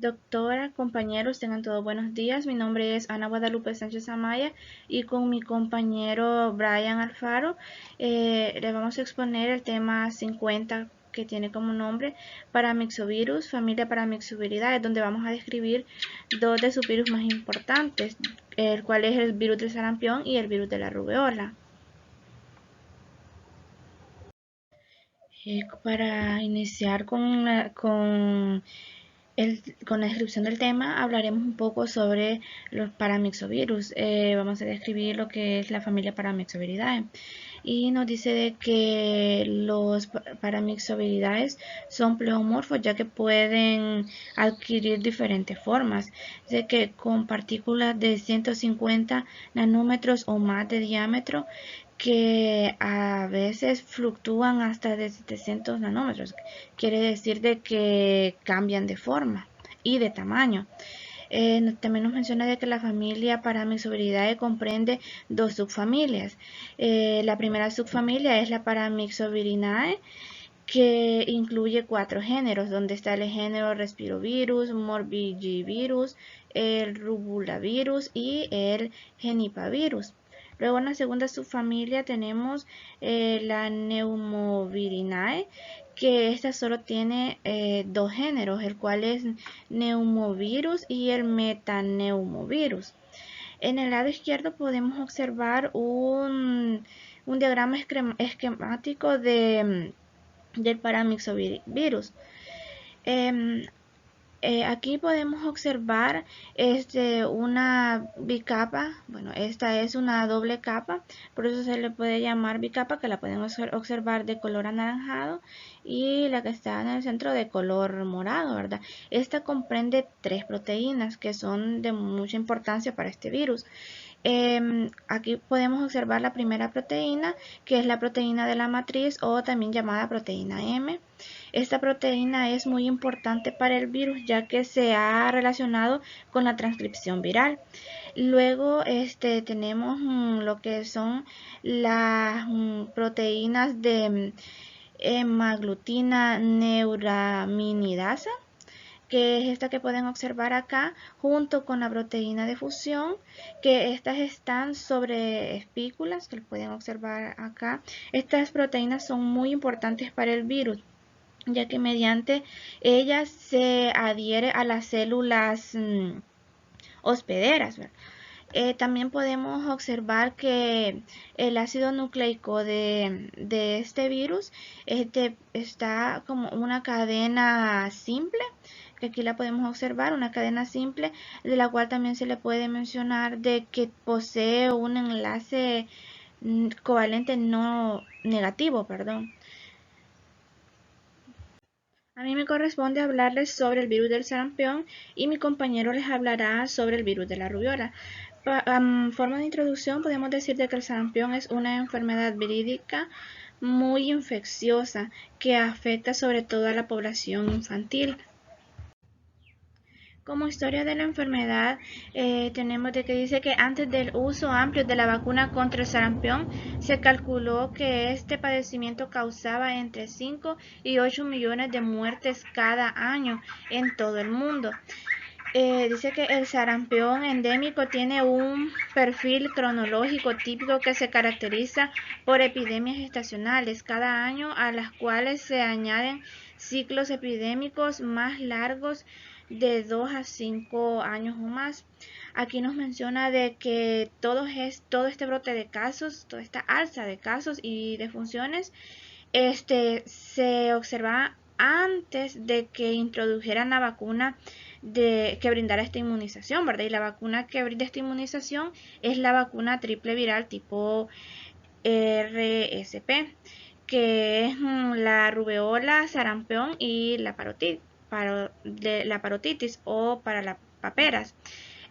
Doctora, compañeros, tengan todos buenos días. Mi nombre es Ana Guadalupe Sánchez Amaya y con mi compañero Brian Alfaro le vamos a exponer el tema 50 que tiene como nombre Paramyxovirus, familia Paramyxoviridae, donde vamos a describir dos de sus virus más importantes, el cual es el virus del sarampión y el virus de la rubeola. Para iniciar con la descripción del tema, hablaremos un poco sobre los paramyxovirus. Vamos a describir lo que es la familia Paramyxoviridae. Y nos dice de que los paramyxoviridae son pleomorfos, ya que pueden adquirir diferentes formas. Dice que con partículas de 150 nanómetros o más de diámetro, que a veces fluctúan hasta de 700 nanómetros. Quiere decir de que cambian de forma y de tamaño. También nos menciona de que la familia Paramyxoviridae comprende dos subfamilias. La primera subfamilia es la Paramyxovirinae, que incluye 4 géneros, donde está el género Respirovirus, Morbillivirus, el Rubulavirus y el Genipavirus. Luego en la segunda subfamilia tenemos la Neumovirinae, que esta solo tiene dos géneros, el cual es Neumovirus y el Metaneumovirus. En el lado izquierdo podemos observar un diagrama esquemático del paramyxovirus. Eh, Aquí podemos observar una bicapa. Bueno, esta es una doble capa, por eso se le puede llamar bicapa, que la podemos observar de color anaranjado y la que está en el centro de color morado, ¿verdad? Esta comprende 3 proteínas que son de mucha importancia para este virus. Aquí podemos observar la primera proteína, que es la proteína de la matriz o también llamada proteína M. Esta proteína es muy importante para el virus, ya que se ha relacionado con la transcripción viral. Luego tenemos lo que son las proteínas de hemaglutina neuraminidasa, que es esta que pueden observar acá, junto con la proteína de fusión, que estas están sobre espículas, que lo pueden observar acá. Estas proteínas son muy importantes para el virus, ya que mediante ellas se adhiere a las células hospederas. También podemos observar que el ácido nucleico de este virus está como una cadena simple, que aquí la podemos observar, una cadena simple, de la cual también se le puede mencionar de que posee un enlace covalente no negativo, perdón. A mí me corresponde hablarles sobre el virus del sarampión y mi compañero les hablará sobre el virus de la rubiola. Forma de introducción, podemos decir de que el sarampión es una enfermedad verídica muy infecciosa que afecta sobre todo a la población infantil. Como historia de la enfermedad, tenemos de que dice que antes del uso amplio de la vacuna contra el sarampión, se calculó que este padecimiento causaba entre 5 y 8 millones de muertes cada año en todo el mundo. Dice que el sarampión endémico tiene un perfil cronológico típico que se caracteriza por epidemias estacionales cada año, a las cuales se añaden ciclos epidémicos más largos de 2 a 5 años o más. Aquí nos menciona de que todo este brote de casos, toda esta alza de casos y defunciones, se observaba antes de que introdujeran la vacuna que brindara esta inmunización, ¿verdad? Y la vacuna que brinda esta inmunización es la vacuna triple viral tipo RSP, que es la rubeola, sarampión y la parotitis o para las paperas.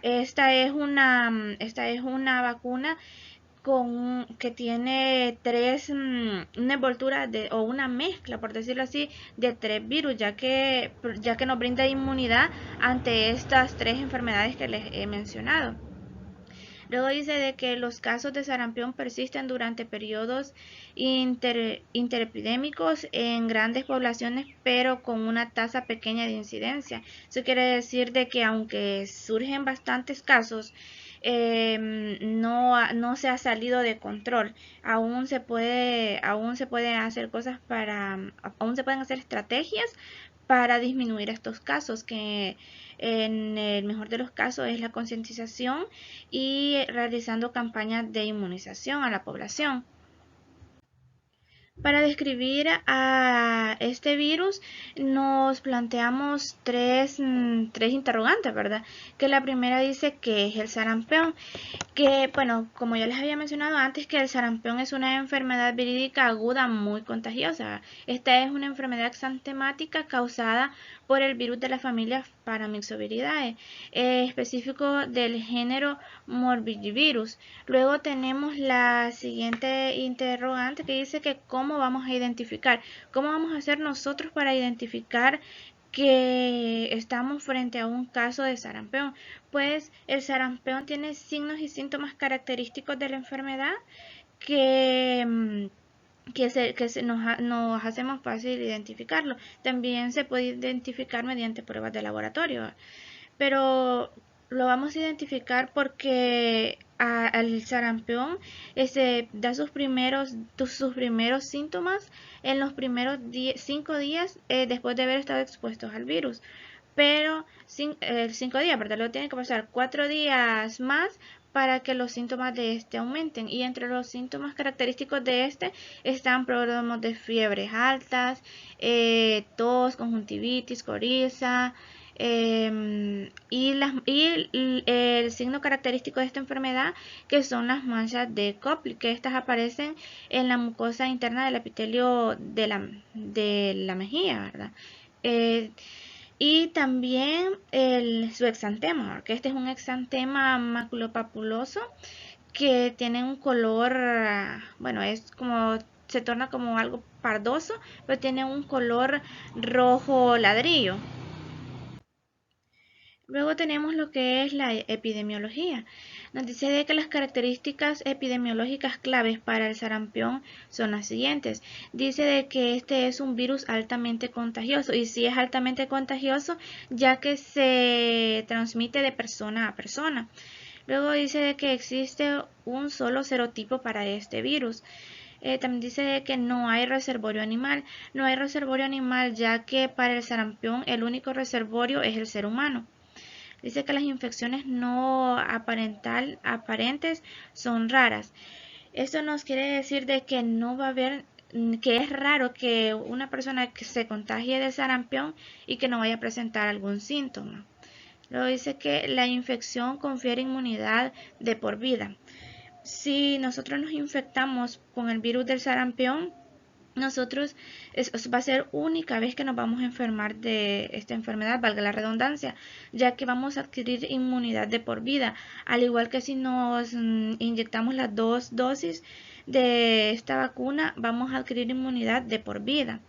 Esta es una vacuna que tiene una envoltura o una mezcla, por decirlo así, de 3 virus, ya que nos brinda inmunidad ante estas 3 enfermedades que les he mencionado. Luego dice de que los casos de sarampión persisten durante periodos interepidémicos en grandes poblaciones, pero con una tasa pequeña de incidencia. Eso quiere decir de que aunque surgen bastantes casos, no se ha salido de control. Aún se puede hacer cosas aún se pueden hacer estrategias para disminuir estos casos, que en el mejor de los casos es la concientización y realizando campañas de inmunización a la población. Para describir a este virus nos planteamos tres interrogantes, ¿verdad? Que la primera dice que es el sarampión, que bueno, como ya les había mencionado antes, que el sarampión es una enfermedad virídica aguda muy contagiosa. Esta es una enfermedad exantemática causada por el virus de la familia Paramyxoviridae, específico del género Morbillivirus. Luego tenemos la siguiente interrogante que dice que cómo vamos a identificar, cómo vamos a hacer nosotros para identificar que estamos frente a un caso de sarampión. Pues el sarampión tiene signos y síntomas característicos de la enfermedad que nos hace más fácil identificarlo. También se puede identificar mediante pruebas de laboratorio, pero lo vamos a identificar porque al sarampión da sus primeros síntomas en los primeros 5 días después de haber estado expuestos al virus. Pero 5 días, ¿verdad? Luego tiene que pasar 4 días más para que los síntomas de este aumenten. Y entre los síntomas característicos de este están problemas de fiebres altas, tos, conjuntivitis, coriza, y el signo característico de esta enfermedad, que son las manchas de Koplik, que estas aparecen en la mucosa interna del epitelio de la mejilla, ¿verdad? Y también su exantema, que este es un exantema maculopapuloso que tiene un color, bueno, es como, se torna como algo pardoso, pero tiene un color rojo ladrillo. Luego tenemos lo que es la epidemiología. Nos dice de que las características epidemiológicas claves para el sarampión son las siguientes. Dice de que este es un virus altamente contagioso, y sí es altamente contagioso ya que se transmite de persona a persona. Luego dice de que existe un solo serotipo para este virus. También dice de que no hay reservorio animal. No hay reservorio animal ya que para el sarampión el único reservorio es el ser humano. Dice que las infecciones no aparentes son raras. Esto nos quiere decir de que no va a haber, que es raro que una persona que se contagie de sarampión y que no vaya a presentar algún síntoma. Luego dice que la infección confiere inmunidad de por vida. Si nosotros nos infectamos con el virus del sarampión, nosotros va a ser única vez que nos vamos a enfermar de esta enfermedad, valga la redundancia, ya que vamos a adquirir inmunidad de por vida, al igual que si nos inyectamos las 2 dosis de esta vacuna, vamos a adquirir inmunidad de por vida.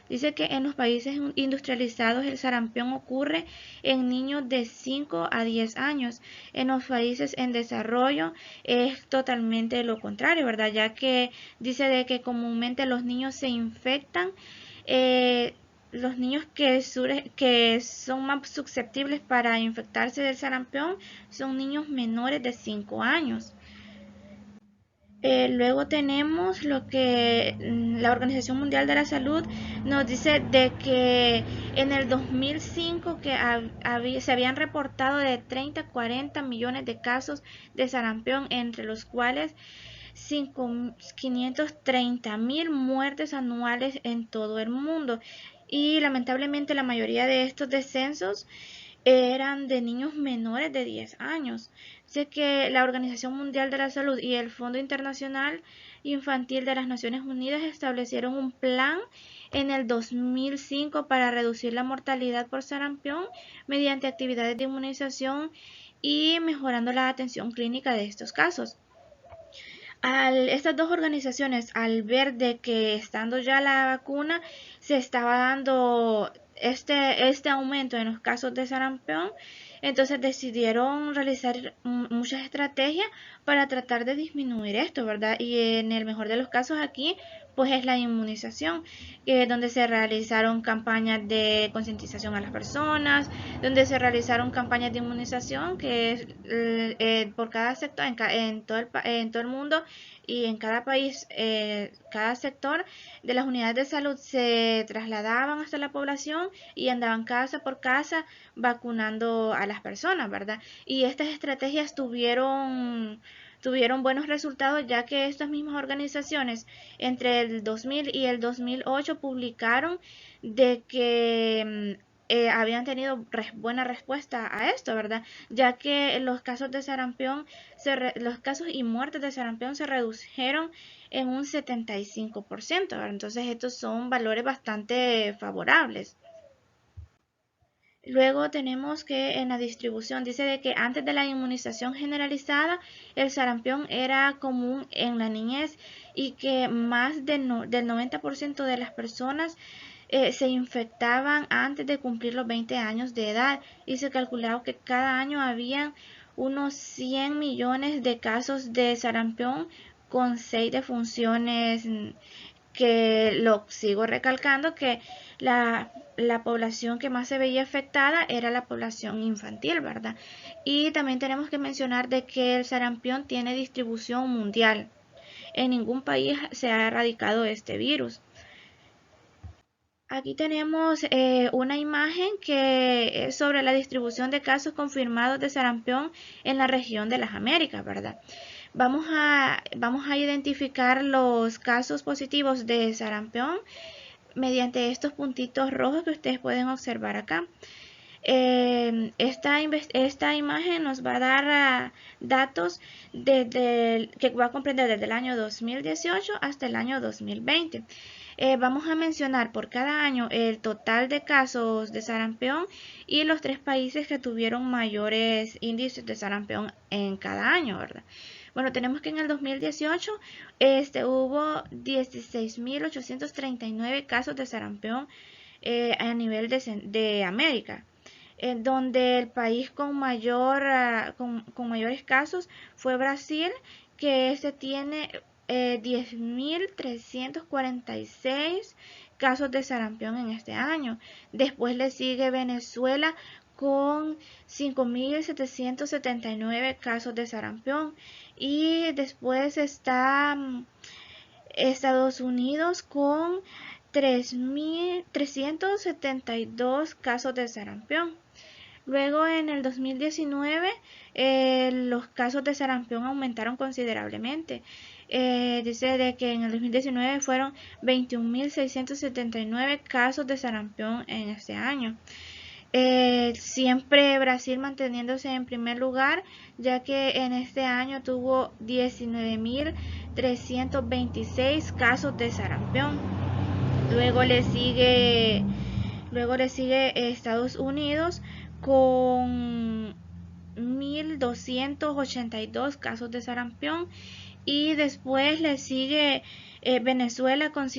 Dice que en los países industrializados el sarampión ocurre en niños de 5 a 10 años. En los países en desarrollo es totalmente lo contrario, ¿verdad? Ya que dice de que comúnmente los niños se infectan, los niños que son más susceptibles para infectarse del sarampión son niños menores de 5 años. Luego tenemos lo que la Organización Mundial de la Salud nos dice de que en el 2005 que se habían reportado de 30 a 40 millones de casos de sarampión, entre los cuales 530.000 muertes anuales en todo el mundo. Y lamentablemente la mayoría de estos descensos eran de niños menores de 10 años. Sé que la Organización Mundial de la Salud y el Fondo Internacional Infantil de las Naciones Unidas establecieron un plan en el 2005 para reducir la mortalidad por sarampión mediante actividades de inmunización y mejorando la atención clínica de estos casos. Estas dos organizaciones, al ver de que estando ya la vacuna se estaba dando este aumento en los casos de sarampión, entonces decidieron realizar muchas estrategias para tratar de disminuir esto, ¿verdad? Y en el mejor de los casos aquí, pues es la inmunización, donde se realizaron campañas de concientización a las personas, donde se realizaron campañas de inmunización, que es por cada sector, en todo el mundo y en cada país, cada sector de las unidades de salud se trasladaban hasta la población y andaban casa por casa vacunando a las personas, ¿verdad? Y estas estrategias tuvieron buenos resultados, ya que estas mismas organizaciones entre el 2000 y el 2008 publicaron de que habían tenido buena respuesta a esto, ¿verdad? Ya que los casos de sarampión, los casos y muertes de sarampión se redujeron en un 75%, ¿verdad? Entonces estos son valores bastante favorables. Luego tenemos que en la distribución dice de que antes de la inmunización generalizada el sarampión era común en la niñez y que más del 90% de las personas se infectaban antes de cumplir los 20 años de edad y se calculaba que cada año había unos 100 millones de casos de sarampión con 6 defunciones, que lo sigo recalcando que la población que más se veía afectada era la población infantil, ¿verdad? Y también tenemos que mencionar de que el sarampión tiene distribución mundial. En ningún país se ha erradicado este virus. Aquí tenemos una imagen que es sobre la distribución de casos confirmados de sarampión en la región de las Américas, ¿verdad? Vamos a identificar los casos positivos de sarampión mediante estos puntitos rojos que ustedes pueden observar acá. Esta imagen nos va a dar datos que va a comprender desde el año 2018 hasta el año 2020. Vamos a mencionar por cada año el total de casos de sarampión y los 3 países que tuvieron mayores índices de sarampión en cada año, ¿verdad? Bueno, tenemos que en el 2018 hubo 16.839 casos de sarampión a nivel de América, donde el país con mayores casos fue Brasil, que tiene 10.346 casos de sarampión en este año. Después le sigue Venezuela con 5.779 casos de sarampión. Y después está Estados Unidos con 3.372 casos de sarampión. Luego en el 2019 los casos de sarampión aumentaron considerablemente. Dice de que en el 2019 fueron 21.679 casos de sarampión en este año. Siempre Brasil manteniéndose en primer lugar, ya que en este año tuvo 19.326 casos de sarampión. Luego le sigue Estados Unidos con 1.282 casos de sarampión y después le sigue Venezuela con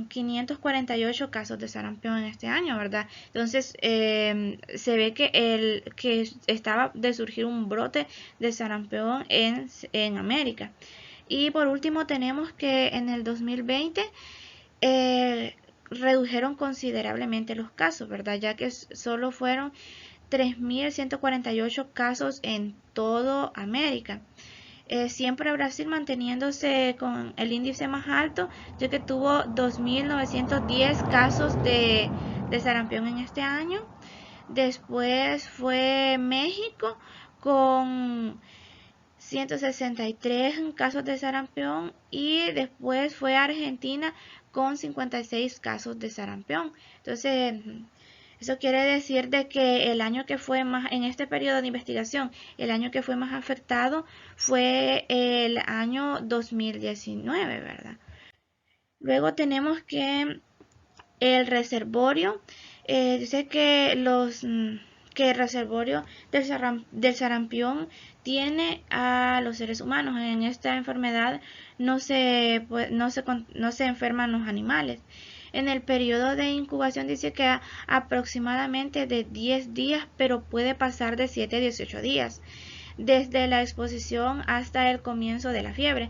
548 casos de sarampión en este año, ¿verdad? Entonces se ve que estaba de surgir un brote de sarampión en América. Y por último tenemos que en el 2020 redujeron considerablemente los casos, ¿verdad? Ya que solo fueron 3.148 casos en todo América. Siempre Brasil manteniéndose con el índice más alto, ya que tuvo 2.910 casos de sarampión en este año. Después fue México con 163 casos de sarampión y después fue Argentina con 56 casos de sarampión. Entonces, eso quiere decir de que el año que fue más, en este periodo de investigación, el año que fue más afectado fue el año 2019, ¿verdad? Luego tenemos que el reservorio, dice que que el reservorio del sarampión tiene a los seres humanos. En esta enfermedad no se enferman los animales. En el periodo de incubación dice que aproximadamente de 10 días, pero puede pasar de 7 a 18 días, desde la exposición hasta el comienzo de la fiebre.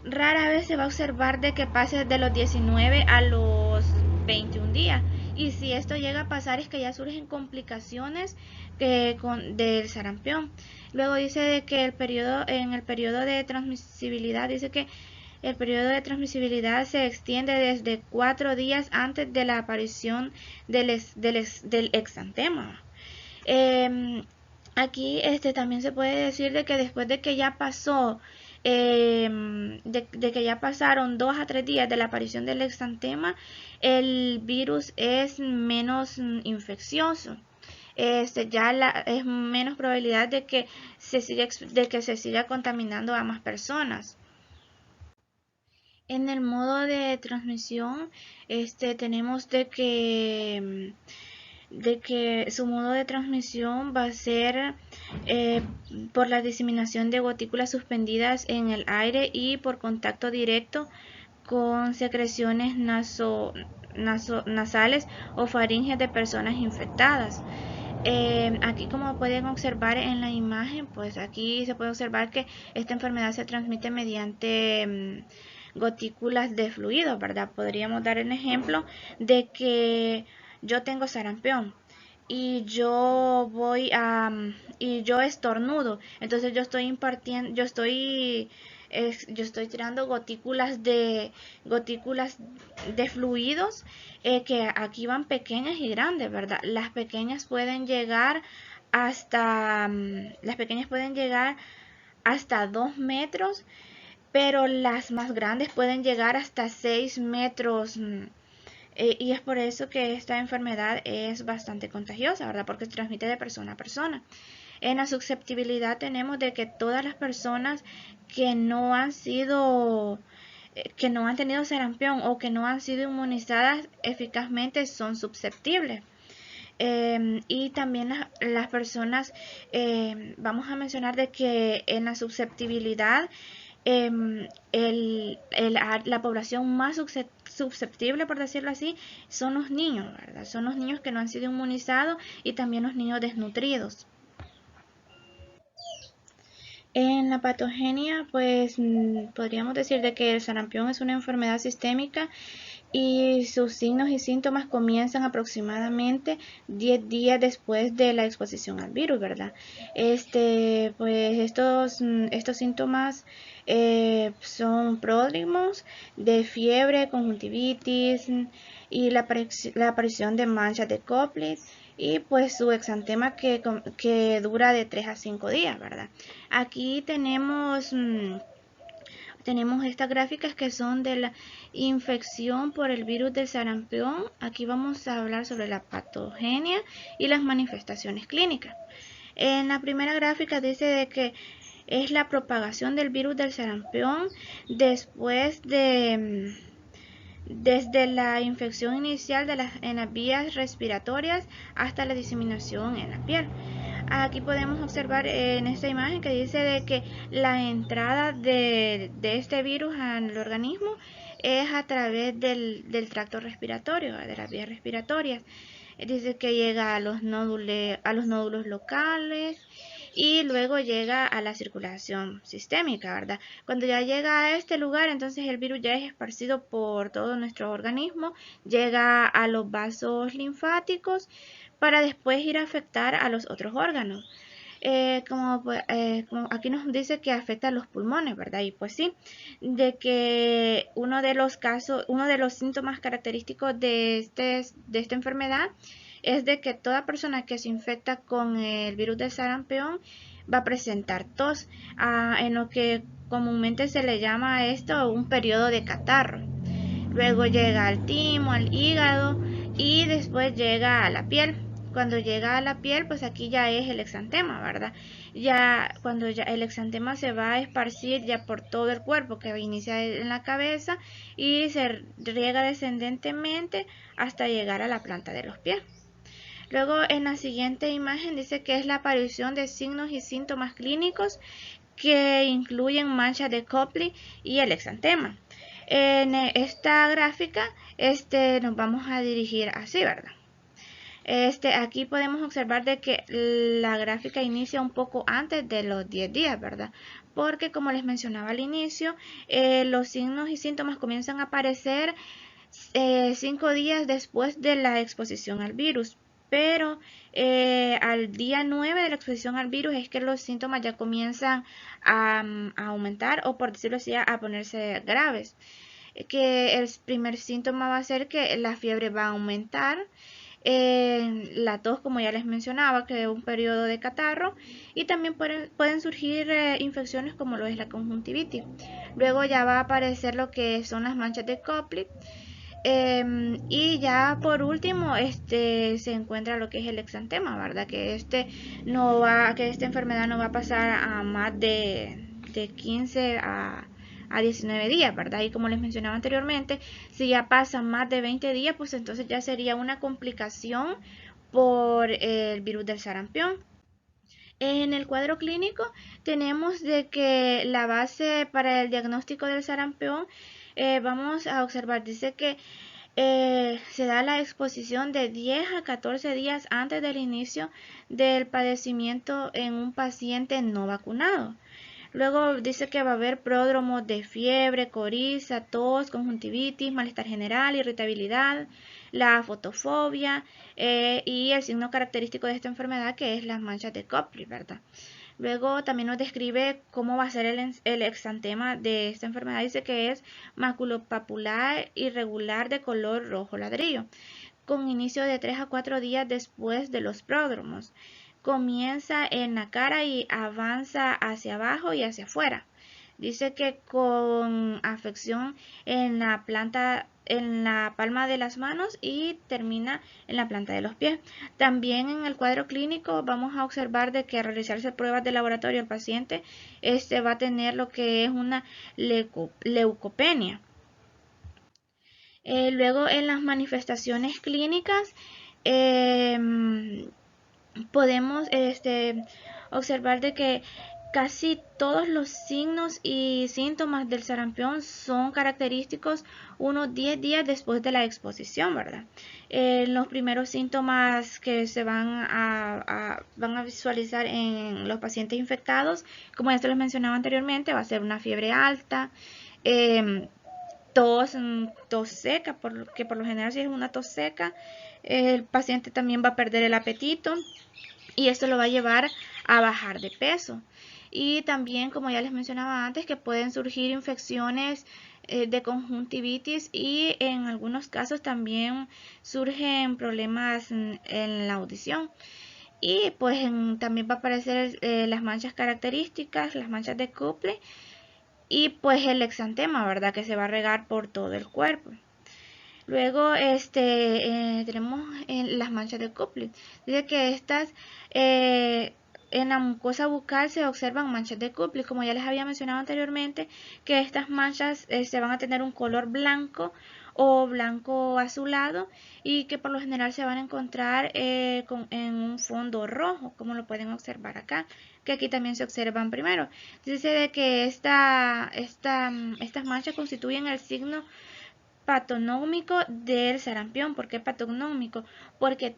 Rara vez se va a observar de que pase de los 19 a los 21 días. Y si esto llega a pasar es que ya surgen complicaciones del sarampión. Luego dice de que en el periodo de transmisibilidad dice que el periodo de transmisibilidad se extiende desde 4 días antes de la aparición del exantema. Aquí también se puede decir de que después de que ya pasó, de que ya pasaron 2 a 3 días de la aparición del exantema, el virus es menos infeccioso. Ya es menos probabilidad de que se siga contaminando a más personas. En el modo de transmisión, tenemos de que su modo de transmisión va a ser por la diseminación de gotículas suspendidas en el aire y por contacto directo con secreciones nasales o faringes de personas infectadas. Aquí, como pueden observar en la imagen, pues aquí se puede observar que esta enfermedad se transmite mediante gotículas de fluido, ¿verdad? Podríamos dar el ejemplo de que yo tengo sarampión y yo estornudo, entonces yo estoy tirando gotículas de fluidos, que aquí van pequeñas y grandes, ¿verdad? Las pequeñas pueden llegar hasta 2 metros, pero las más grandes pueden llegar hasta 6 metros. Y es por eso que esta enfermedad es bastante contagiosa, ¿verdad? Porque se transmite de persona a persona. En la susceptibilidad tenemos de que todas las personas que no han tenido sarampión o que no han sido inmunizadas eficazmente son susceptibles. Y también las personas, vamos a mencionar de que en la susceptibilidad, la población más susceptible, por decirlo así, son los niños, ¿verdad? Son los niños que no han sido inmunizados y también los niños desnutridos. En la patogenia, pues podríamos decir de que el sarampión es una enfermedad sistémica y sus signos y síntomas comienzan aproximadamente 10 días después de la exposición al virus, ¿verdad? Pues estos síntomas son pródromos de fiebre, conjuntivitis y la aparición de manchas de Koplik y pues su exantema que dura de 3 a 5 días, ¿verdad? Aquí tenemos estas gráficas que son de la infección por el virus del sarampión. Aquí vamos a hablar sobre la patogenia y las manifestaciones clínicas. En la primera gráfica dice de que es la propagación del virus del sarampión desde la infección inicial en las vías respiratorias hasta la diseminación en la piel. Aquí podemos observar en esta imagen que dice de que la entrada de este virus al organismo es a través del tracto respiratorio, de las vías respiratorias. Dice que llega a los nódulos locales y luego llega a la circulación sistémica, ¿verdad? Cuando ya llega a este lugar, entonces el virus ya es esparcido por todo nuestro organismo, llega a los vasos linfáticos para después ir a afectar a los otros órganos. Como aquí nos dice que afecta a los pulmones, ¿verdad? Y pues sí, de que uno de los síntomas característicos de esta enfermedad es de que toda persona que se infecta con el virus del sarampión va a presentar tos, en lo que comúnmente se le llama a esto un periodo de catarro. Luego llega al timo, al hígado y después llega a la piel. Cuando llega a la piel, pues aquí ya es el exantema, ¿verdad? Cuando ya el exantema se va a esparcir ya por todo el cuerpo, que inicia en la cabeza y se riega descendentemente hasta llegar a la planta de los pies. Luego, en la siguiente imagen dice que es la aparición de signos y síntomas clínicos que incluyen manchas de Koplik y el exantema. En esta gráfica nos vamos a dirigir así, ¿verdad? Aquí podemos observar de que la gráfica inicia un poco antes de los 10 días, ¿verdad? Porque como les mencionaba al inicio, los signos y síntomas comienzan a aparecer 5 días después de la exposición al virus. Pero al día 9 de la exposición al virus es que los síntomas ya comienzan a aumentar o, por decirlo así, a ponerse graves. Que el primer síntoma va a ser que la fiebre va a aumentar, la tos, como ya les mencionaba, que es un periodo de catarro, y también pueden surgir infecciones como lo es la conjuntivitis. Luego ya va a aparecer lo que son las manchas de Koplik, y ya por último se encuentra lo que es el exantema, ¿verdad? Que que esta enfermedad no va a pasar a más de 15 a 19 días, ¿verdad? Y como les mencionaba anteriormente, si ya pasan más de 20 días, pues entonces ya sería una complicación por el virus del sarampión. En el cuadro clínico tenemos de que la base para el diagnóstico del sarampión, vamos a observar, dice que se da la exposición de 10 a 14 días antes del inicio del padecimiento en un paciente no vacunado. Luego dice que va a haber pródromos de fiebre, coriza, tos, conjuntivitis, malestar general, irritabilidad, la fotofobia, y el signo característico de esta enfermedad, que es las manchas de Koplik, ¿verdad? Luego también nos describe cómo va a ser el exantema de esta enfermedad. Dice que es maculopapular irregular de color rojo ladrillo, con inicio de 3 a 4 días después de los pródromos. Comienza en la cara y avanza hacia abajo y hacia afuera. Dice que con afección en la palma de las manos, y termina en la planta de los pies. También en el cuadro clínico vamos a observar de que al realizarse pruebas de laboratorio el paciente va a tener lo que es una leucopenia. Luego en las manifestaciones clínicas, podemos observar de que casi todos los signos y síntomas del sarampión son característicos unos 10 días después de la exposición, ¿verdad? Los primeros síntomas que se van a visualizar en los pacientes infectados, como ya se les mencionaba anteriormente, va a ser una fiebre alta, tos seca, porque por lo general si es una tos seca, el paciente también va a perder el apetito, y esto lo va a llevar a bajar de peso. Y también, como ya les mencionaba antes, que pueden surgir infecciones de conjuntivitis, y en algunos casos también surgen problemas en la audición. Y pues también va a aparecer las manchas características, las manchas de Koplik, y pues el exantema, ¿verdad? Que se va a regar por todo el cuerpo. Luego tenemos las manchas de Koplik. Dice que en la mucosa bucal se observan manchas de Koplik, como ya les había mencionado anteriormente, que estas manchas se van a tener un color blanco o blanco azulado, y que por lo general se van a encontrar en un fondo rojo, como lo pueden observar acá, que aquí también se observan primero. Dice de que estas manchas constituyen el signo patonómico del sarampión. ¿Por qué patonómico? Porque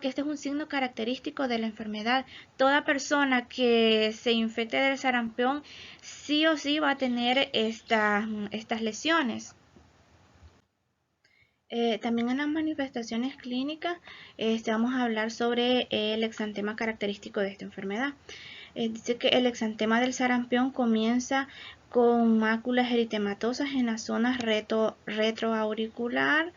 este es un signo característico de la enfermedad. Toda persona que se infecte del sarampión sí o sí va a tener estas lesiones. También en las manifestaciones clínicas vamos a hablar sobre el exantema característico de esta enfermedad. Dice que el exantema del sarampión comienza con máculas eritematosas en las zonas retroauricular,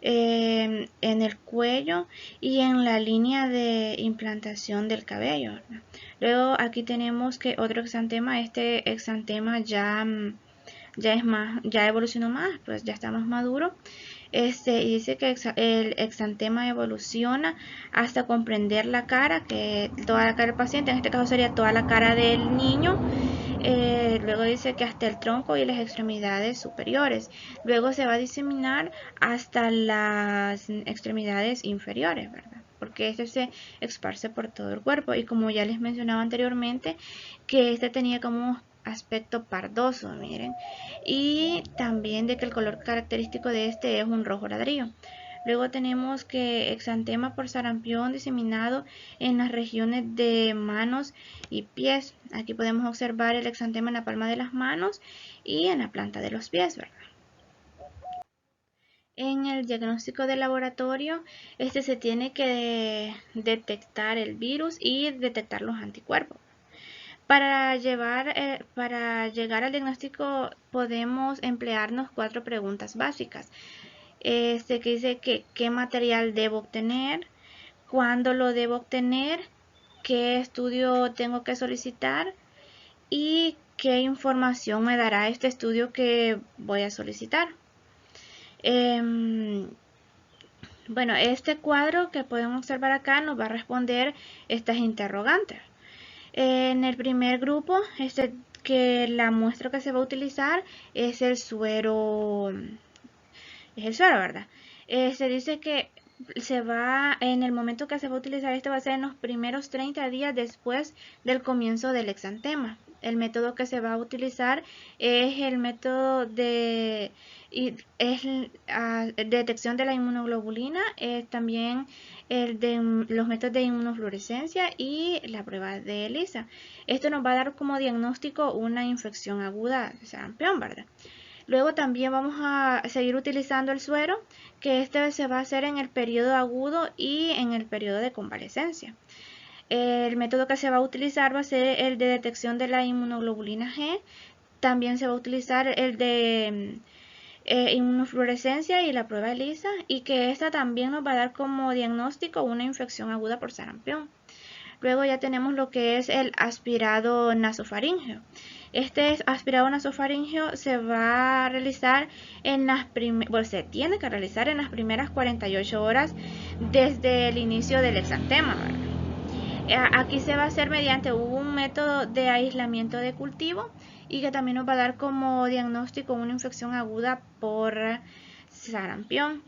en el cuello y en la línea de implantación del cabello, ¿verdad? Luego aquí tenemos que otro exantema, este exantema ya evolucionó más, pues ya está más maduro. Y dice que el exantema evoluciona hasta comprender la cara, que toda la cara del paciente, en este caso sería toda la cara del niño. Luego dice que hasta el tronco y las extremidades superiores. Luego se va a diseminar hasta las extremidades inferiores, ¿verdad? Porque este se esparce por todo el cuerpo. Y como ya les mencionaba anteriormente, que este tenía como aspecto pardoso, miren, y también de que el color característico de este es un rojo ladrillo. Luego tenemos que exantema por sarampión diseminado en las regiones de manos y pies. Aquí podemos observar el exantema en la palma de las manos y en la planta de los pies, ¿verdad? En el diagnóstico de laboratorio, se tiene que detectar el virus y detectar los anticuerpos. Para llegar al diagnóstico podemos emplearnos 4 preguntas básicas. Que dice que qué material debo obtener, cuándo lo debo obtener, qué estudio tengo que solicitar y qué información me dará este estudio que voy a solicitar. Bueno, este cuadro que podemos observar acá nos va a responder estas interrogantes. En el primer grupo, que la muestra que se va a utilizar es el suero, ¿verdad? Se dice que en el momento que se va a utilizar va a ser en los primeros 30 días después del comienzo del exantema. El método que se va a utilizar es el método de detección de la inmunoglobulina, también el de los métodos de inmunofluorescencia y la prueba de ELISA. Esto nos va a dar como diagnóstico una infección aguda de sarampión, ¿verdad? Luego también vamos a seguir utilizando el suero, que se va a hacer en el periodo agudo y en el periodo de convalecencia. El método que se va a utilizar va a ser el de detección de la inmunoglobulina G. También se va a utilizar el de inmunofluorescencia y la prueba ELISA, y que esta también nos va a dar como diagnóstico una infección aguda por sarampión. Luego ya tenemos lo que es el aspirado nasofaríngeo. Este aspirado nasofaríngeo se va a realizar se tiene que realizar en las primeras 48 horas desde el inicio del exantema, ¿verdad? Aquí se va a hacer mediante un método de aislamiento de cultivo y que también nos va a dar como diagnóstico una infección aguda por sarampión.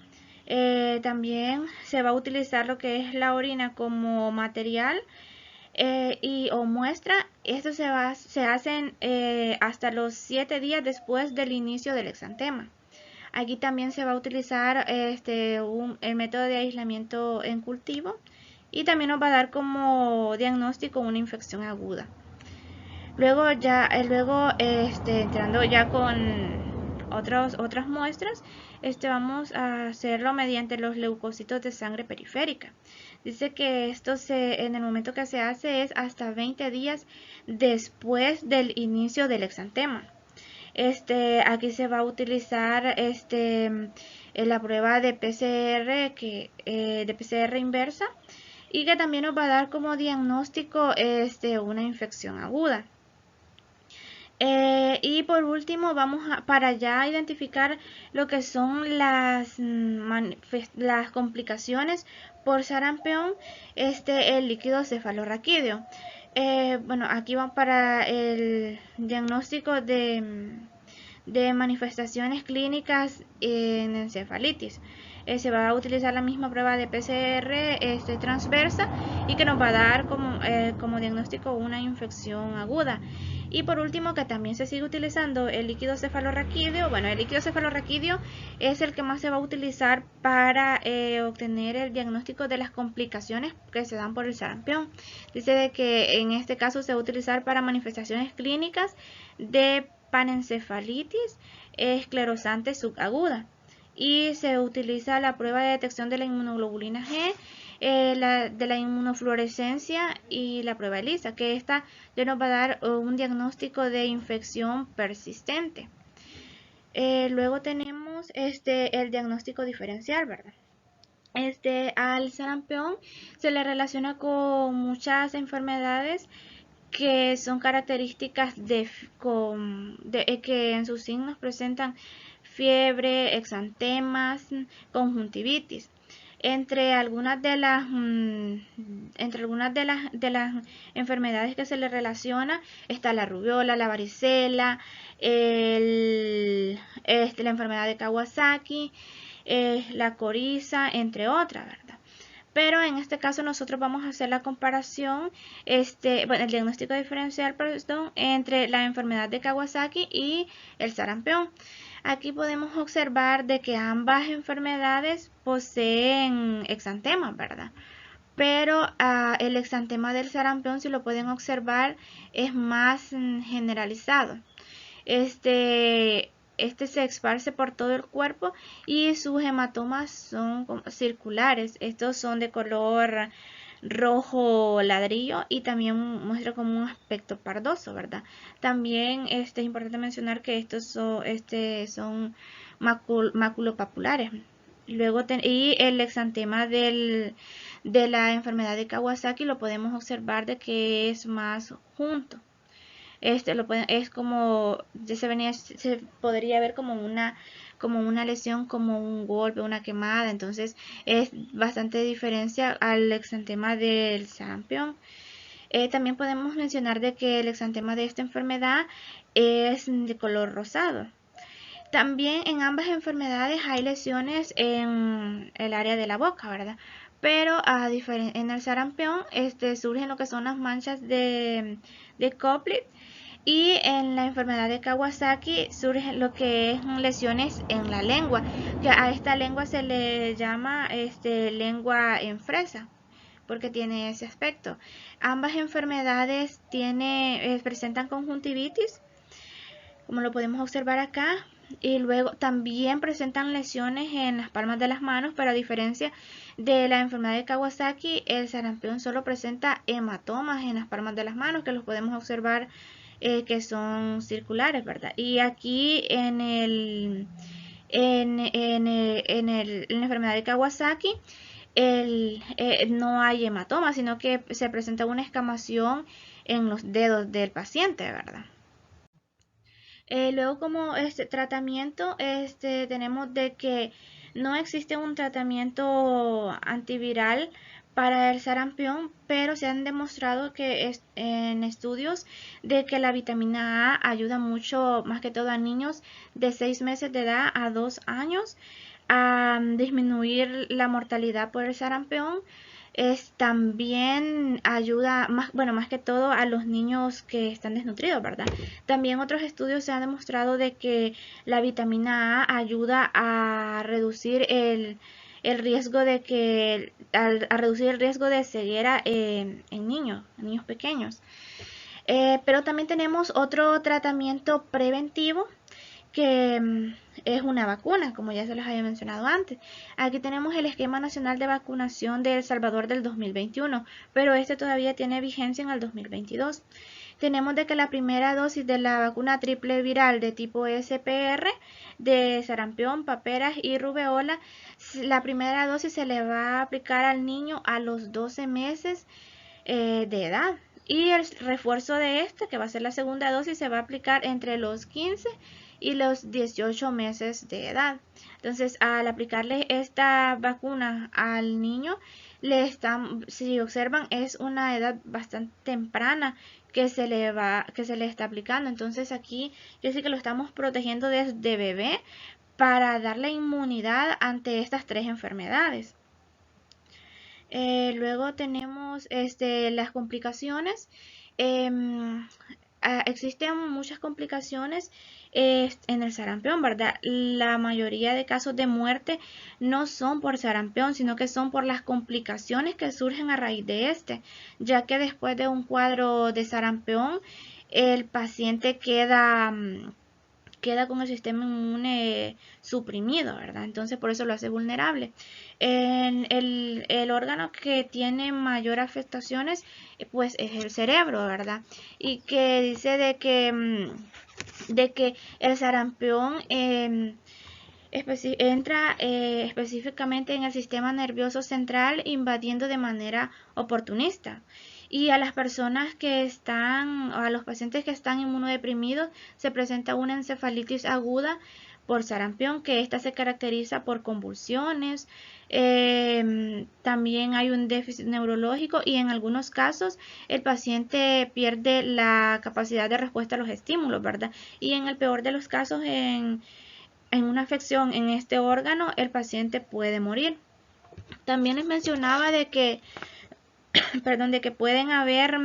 También se va a utilizar lo que es la orina como material o muestra. Esto se hacen hasta los 7 días después del inicio del exantema. Aquí también se va a utilizar el método de aislamiento en cultivo y también nos va a dar como diagnóstico una infección aguda. Luego entrando ya con otras muestras, vamos a hacerlo mediante los leucocitos de sangre periférica. Dice que esto en el momento que se hace es hasta 20 días después del inicio del exantema. Aquí se va a utilizar la prueba de PCR, de PCR inversa, y que también nos va a dar como diagnóstico una infección aguda. Y por último vamos para ya identificar lo que son las complicaciones por sarampión, el líquido cefalorraquídeo. Bueno, aquí van para el diagnóstico de manifestaciones clínicas en encefalitis. Se va a utilizar la misma prueba de PCR transversa y que nos va a dar como diagnóstico una infección aguda. Y por último, que también se sigue utilizando el líquido cefalorraquídeo. Bueno, el líquido cefalorraquídeo es el que más se va a utilizar para obtener el diagnóstico de las complicaciones que se dan por el sarampión. Dice de que en este caso se va a utilizar para manifestaciones clínicas de panencefalitis esclerosante subaguda, y se utiliza la prueba de detección de la inmunoglobulina G, de la inmunofluorescencia y la prueba ELISA, que esta ya nos va a dar un diagnóstico de infección persistente. Luego tenemos el diagnóstico diferencial, ¿verdad? Al sarampión se le relaciona con muchas enfermedades que son características que en sus signos presentan fiebre, exantemas, conjuntivitis. Entre algunas de las enfermedades que se le relaciona está la rubiola, la varicela, la enfermedad de Kawasaki, la coriza, entre otras, ¿verdad? Pero en este caso nosotros vamos a hacer la comparación, bueno, el diagnóstico diferencial, perdón, entre la enfermedad de Kawasaki y el sarampión. Aquí podemos observar de que ambas enfermedades poseen exantemas, ¿verdad? Pero el exantema del sarampión, si lo pueden observar, es más generalizado. Este se esparce por todo el cuerpo y sus hematomas son circulares. Estos son de color rojo ladrillo y también muestra como un aspecto pardoso, ¿verdad? También es importante mencionar que estos son maculopapulares. Luego y el exantema de la enfermedad de Kawasaki lo podemos observar de que es más junto. Es como, ya se podría ver como una lesión, como un golpe, una quemada. Entonces es bastante diferencia al exantema del sarampión. También podemos mencionar de que el exantema de esta enfermedad es de color rosado. También en ambas enfermedades hay lesiones en el área de la boca, ¿verdad? Pero en el sarampión surgen lo que son las manchas de Koplik, y en la enfermedad de Kawasaki surgen lo que es lesiones en la lengua, que a esta lengua se le llama lengua en fresa, porque tiene ese aspecto. Ambas enfermedades presentan conjuntivitis, como lo podemos observar acá, y luego también presentan lesiones en las palmas de las manos, pero a diferencia de la enfermedad de Kawasaki, el sarampión solo presenta hematomas en las palmas de las manos, que los podemos observar que son circulares, ¿verdad? Y aquí en la enfermedad de Kawasaki no hay hematoma, sino que se presenta una escamación en los dedos del paciente, ¿verdad? Luego como tratamiento, tenemos de que no existe un tratamiento antiviral para el sarampión, pero se han demostrado que en estudios de que la vitamina A ayuda mucho, más que todo a niños de 6 meses de edad a 2 años, a disminuir la mortalidad por el sarampión. También ayuda más que todo a los niños que están desnutridos, ¿verdad? También otros estudios se han demostrado de que la vitamina A ayuda a reducir el riesgo a reducir el riesgo de ceguera en niños pequeños. Pero también tenemos otro tratamiento preventivo que es una vacuna, como ya se los había mencionado antes. Aquí tenemos el Esquema Nacional de Vacunación de El Salvador del 2021, pero todavía tiene vigencia en el 2022. Tenemos de que la primera dosis de la vacuna triple viral de tipo SPR de sarampión, paperas y rubeola, la primera dosis se le va a aplicar al niño a los 12 meses de edad. Y el refuerzo de que va a ser la segunda dosis, se va a aplicar entre los 15 y los 18 meses de edad. Entonces, al aplicarle esta vacuna al niño, si observan, es una edad bastante temprana que se le está aplicando. Entonces, aquí yo sé que lo estamos protegiendo desde bebé para darle inmunidad ante estas 3 enfermedades. Luego tenemos las complicaciones. Existen muchas complicaciones en el sarampión, ¿verdad? La mayoría de casos de muerte no son por sarampión, sino que son por las complicaciones que surgen a raíz de ya que después de un cuadro de sarampión, el paciente queda con el sistema inmune suprimido, ¿verdad? Entonces por eso lo hace vulnerable. El órgano que tiene mayor afectaciones pues es el cerebro, ¿verdad? Y que dice de que el sarampión entra específicamente en el sistema nervioso central, invadiendo de manera oportunista. Y a las personas a los pacientes que están inmunodeprimidos, se presenta una encefalitis aguda por sarampión, que esta se caracteriza por convulsiones. También hay un déficit neurológico y en algunos casos el paciente pierde la capacidad de respuesta a los estímulos, ¿verdad? Y en el peor de los casos, en una afección en este órgano, el paciente puede morir. También les mencionaba de que, perdón, de que pueden haber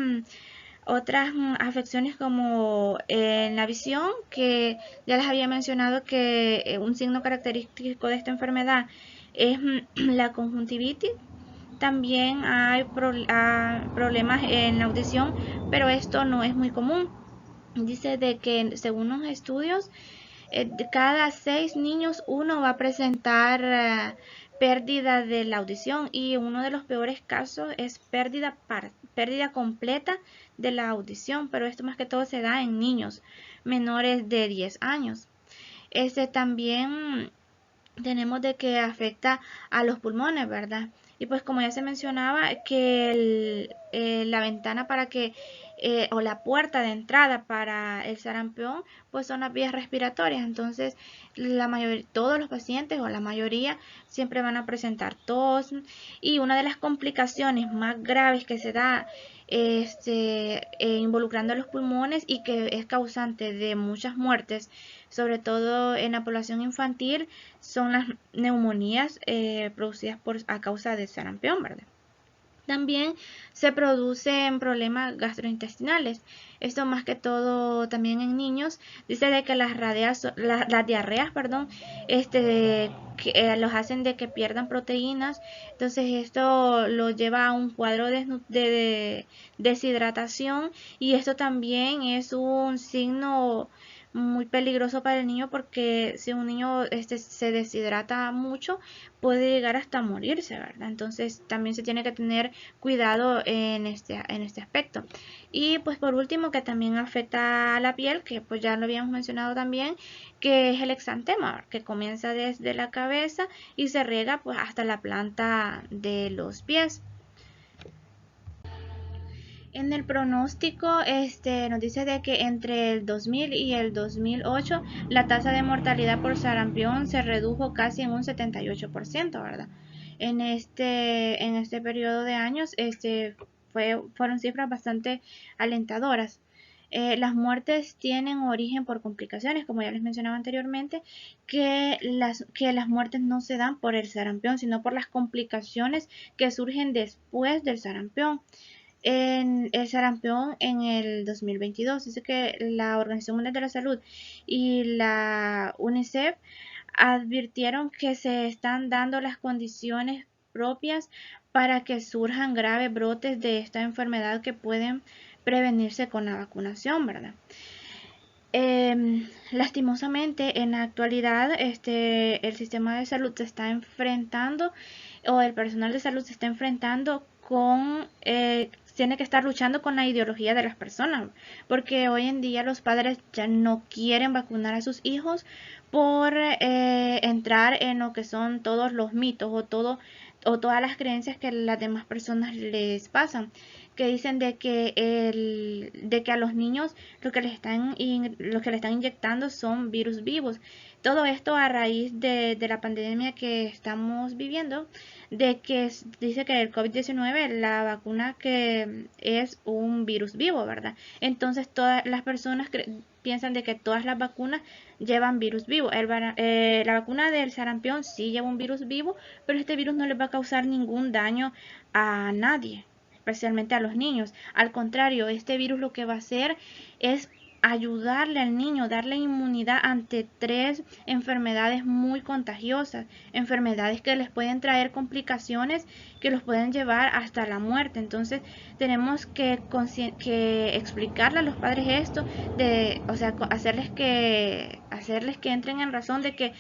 otras afecciones como en la visión, que ya les había mencionado que un signo característico de esta enfermedad es la conjuntivitis. También hay problemas en la audición, pero esto no es muy común. Dice de que según los estudios, de cada 6 niños uno va a presentar pérdida de la audición, y uno de los peores casos es pérdida completa de la audición, pero esto más que todo se da en niños menores de 10 años. También tenemos de que afecta a los pulmones, ¿verdad? Y pues como ya se mencionaba, que la ventana para que, o la puerta de entrada para el sarampión, pues son las vías respiratorias. Entonces, todos los pacientes o la mayoría siempre van a presentar tos, y una de las complicaciones más graves que se da involucrando a los pulmones y que es causante de muchas muertes, sobre todo en la población infantil, son las neumonías producidas a causa de sarampión, ¿verdad? También se producen problemas gastrointestinales. Esto más que todo también en niños. Dice de que las diarreas, perdón, los hacen de que pierdan proteínas. Entonces esto lo lleva a un cuadro de deshidratación, y esto también es un signo muy peligroso para el niño, porque si un niño se deshidrata mucho, puede llegar hasta morirse, ¿verdad? Entonces también se tiene que tener cuidado en este aspecto. Y pues por último, que también afecta a la piel, que pues ya lo habíamos mencionado también, que es el exantema, que comienza desde la cabeza y se riega pues hasta la planta de los pies. En el pronóstico, nos dice de que entre el 2000 y el 2008 la tasa de mortalidad por sarampión se redujo casi en un 78%, ¿verdad? En este periodo de años, fueron cifras bastante alentadoras. Las muertes tienen origen por complicaciones, como ya les mencionaba anteriormente, que las muertes no se dan por el sarampión, sino por las complicaciones que surgen después del sarampión. En el sarampión en el 2022. Dice que la Organización Mundial de la Salud y la UNICEF advirtieron que se están dando las condiciones propias para que surjan graves brotes de esta enfermedad, que pueden prevenirse con la vacunación, ¿verdad? Lastimosamente, en la actualidad, el sistema de salud se está enfrentando, o el personal de salud se está enfrentando tiene que estar luchando con la ideología de las personas, porque hoy en día los padres ya no quieren vacunar a sus hijos por entrar en lo que son todos los mitos o todas las creencias que las demás personas les pasan, que dicen de que a los niños lo que le están inyectando son virus vivos. Todo esto a raíz de la pandemia que estamos viviendo, de que dice que el COVID-19, la vacuna, que es un virus vivo, ¿verdad? Entonces todas las personas piensan de que todas las vacunas llevan virus vivo. La vacuna del sarampión sí lleva un virus vivo, pero este virus no le va a causar ningún daño a nadie, especialmente a los niños. Al contrario, este virus lo que va a hacer es ayudarle al niño, darle inmunidad ante 3 enfermedades muy contagiosas, enfermedades que les pueden traer complicaciones que los pueden llevar hasta la muerte. Entonces tenemos que explicarle a los padres esto, o sea, hacerles que entren en razón de que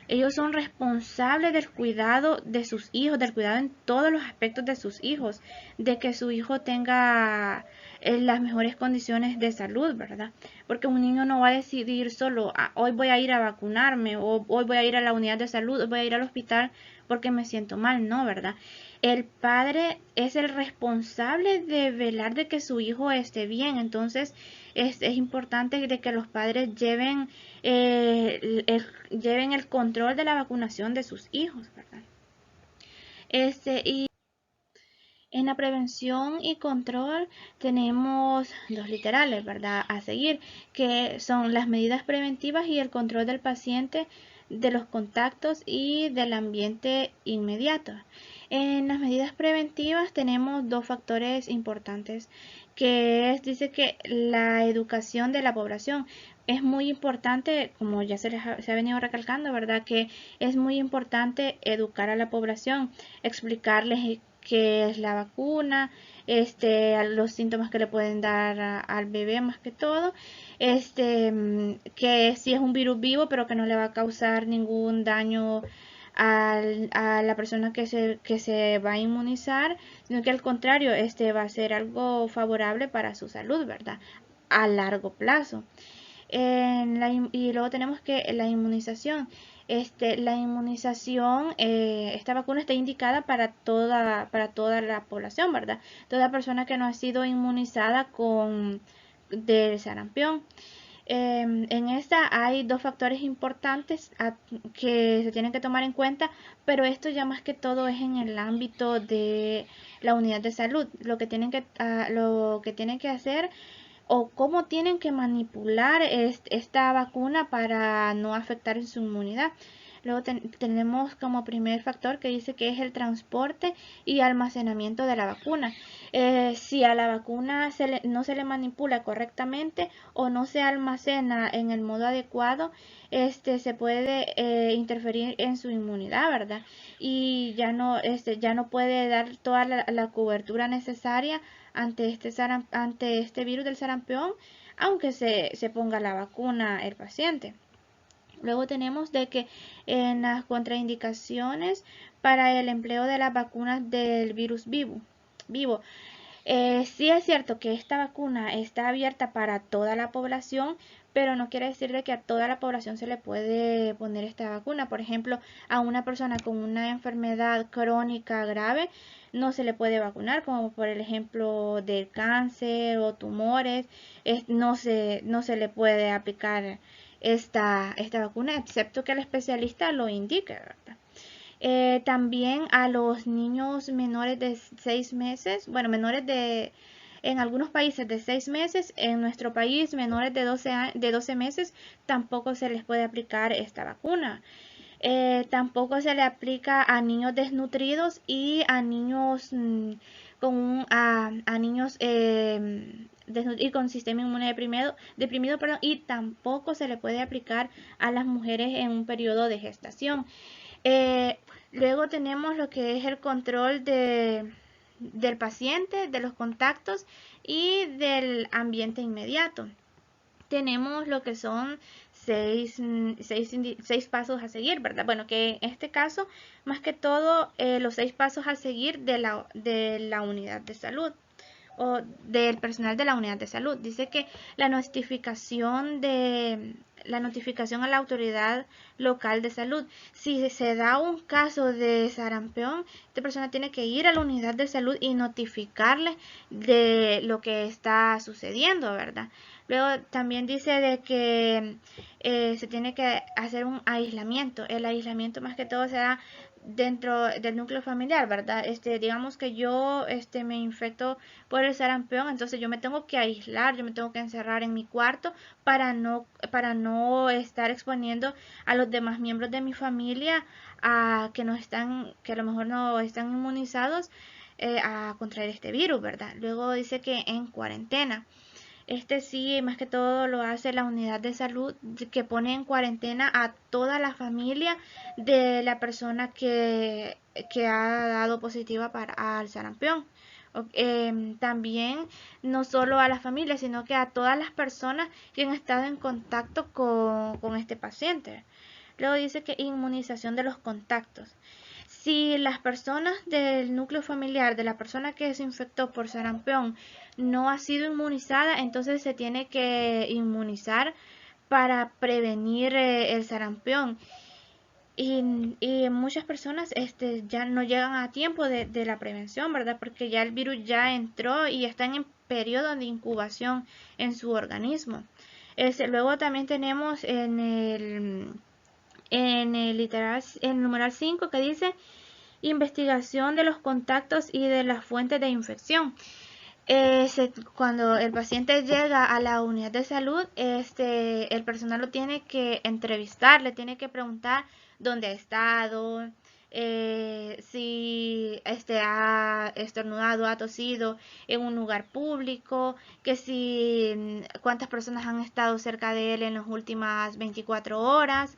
ellos son responsables del cuidado de sus hijos, del cuidado en todos los aspectos de sus hijos, de que su hijo tenga las mejores condiciones de salud, ¿verdad? Porque un niño no va a decidir solo, hoy voy a ir a vacunarme, o hoy voy a ir a la unidad de salud, hoy voy a ir al hospital porque me siento mal, no, ¿verdad? El padre es el responsable de velar de que su hijo esté bien. Entonces es importante de que los padres lleven el control de la vacunación de sus hijos, ¿verdad? Y en la prevención y control tenemos los literales, ¿verdad?, a seguir, que son las medidas preventivas y el control del paciente de los contactos y del ambiente inmediato. En las medidas preventivas tenemos dos factores importantes, que es, dice que la educación de la población es muy importante, como ya se ha venido recalcando, ¿verdad? Que es muy importante educar a la población, explicarles qué es la vacuna, a los síntomas que le pueden dar al bebé más que todo, que si es un virus vivo pero que no le va a causar ningún daño a la persona que se va a inmunizar, sino que al contrario, va a ser algo favorable para su salud, ¿verdad? A largo plazo. Y luego tenemos que la inmunización. La inmunización, esta vacuna está indicada para toda la población, ¿verdad? Toda persona que no ha sido inmunizada con del sarampión. En esta hay dos factores importantes que se tienen que tomar en cuenta, pero esto ya más que todo es en el ámbito de la unidad de salud. Lo que tienen que hacer o cómo tienen que manipular esta vacuna para no afectar en su inmunidad. Luego tenemos como primer factor que dice que es el transporte y almacenamiento de la vacuna. Si a la vacuna no se le manipula correctamente o no se almacena en el modo adecuado, se puede interferir en su inmunidad, ¿verdad? Y ya no puede dar toda la cobertura necesaria ante este virus del sarampión, aunque se ponga la vacuna el paciente. Luego tenemos de que en las contraindicaciones para el empleo de las vacunas del virus vivo, sí es cierto que esta vacuna está abierta para toda la población, pero no quiere decir de que a toda la población se le puede poner esta vacuna. Por ejemplo, a una persona con una enfermedad crónica grave no se le puede vacunar, como por el ejemplo del cáncer o tumores, no se le puede aplicar esta vacuna, excepto que el especialista lo indique, ¿verdad? También a los niños menores de 6 meses, bueno, en algunos países de 6 meses, en nuestro país menores de 12 meses, tampoco se les puede aplicar esta vacuna. Tampoco se le aplica a niños desnutridos y a niños a niños y con sistema inmune deprimido, perdón, y tampoco se le puede aplicar a las mujeres en un periodo de gestación. Luego tenemos lo que es el control del paciente, de los contactos y del ambiente inmediato. Tenemos lo que son seis pasos a seguir, ¿verdad? Bueno, que en este caso, más que todo, los 6 pasos a seguir de la unidad de salud o del personal de la unidad de salud. Dice que la notificación a la autoridad local de salud. Si se da un caso de sarampión, esta persona tiene que ir a la unidad de salud y notificarle de lo que está sucediendo, ¿verdad? Luego también dice de que se tiene que hacer un aislamiento. El aislamiento más que todo se da dentro del núcleo familiar, ¿verdad? Digamos que yo me infecto por el sarampión, entonces yo me tengo que aislar, yo me tengo que encerrar en mi cuarto para no estar exponiendo a los demás miembros de mi familia que a lo mejor no están inmunizados a contraer este virus, ¿verdad? Luego dice que en cuarentena. Sí, más que todo lo hace la unidad de salud que pone en cuarentena a toda la familia de la persona que ha dado positiva al sarampión. También no solo a la familia, sino que a todas las personas que han estado en contacto con este paciente. Luego dice que inmunización de los contactos. Si las personas del núcleo familiar de la persona que se infectó por sarampión no ha sido inmunizada, entonces se tiene que inmunizar para prevenir el sarampión. Y muchas personas ya no llegan a tiempo de la prevención, ¿verdad? Porque ya el virus ya entró y están en periodo de incubación en su organismo. Luego también tenemos en el numeral 5 que dice investigación de los contactos y de las fuentes de infección. Cuando el paciente llega a la unidad de salud, el personal lo tiene que entrevistar, le tiene que preguntar dónde ha estado, si ha estornudado, ha tosido en un lugar público, que si cuántas personas han estado cerca de él en las últimas 24 horas.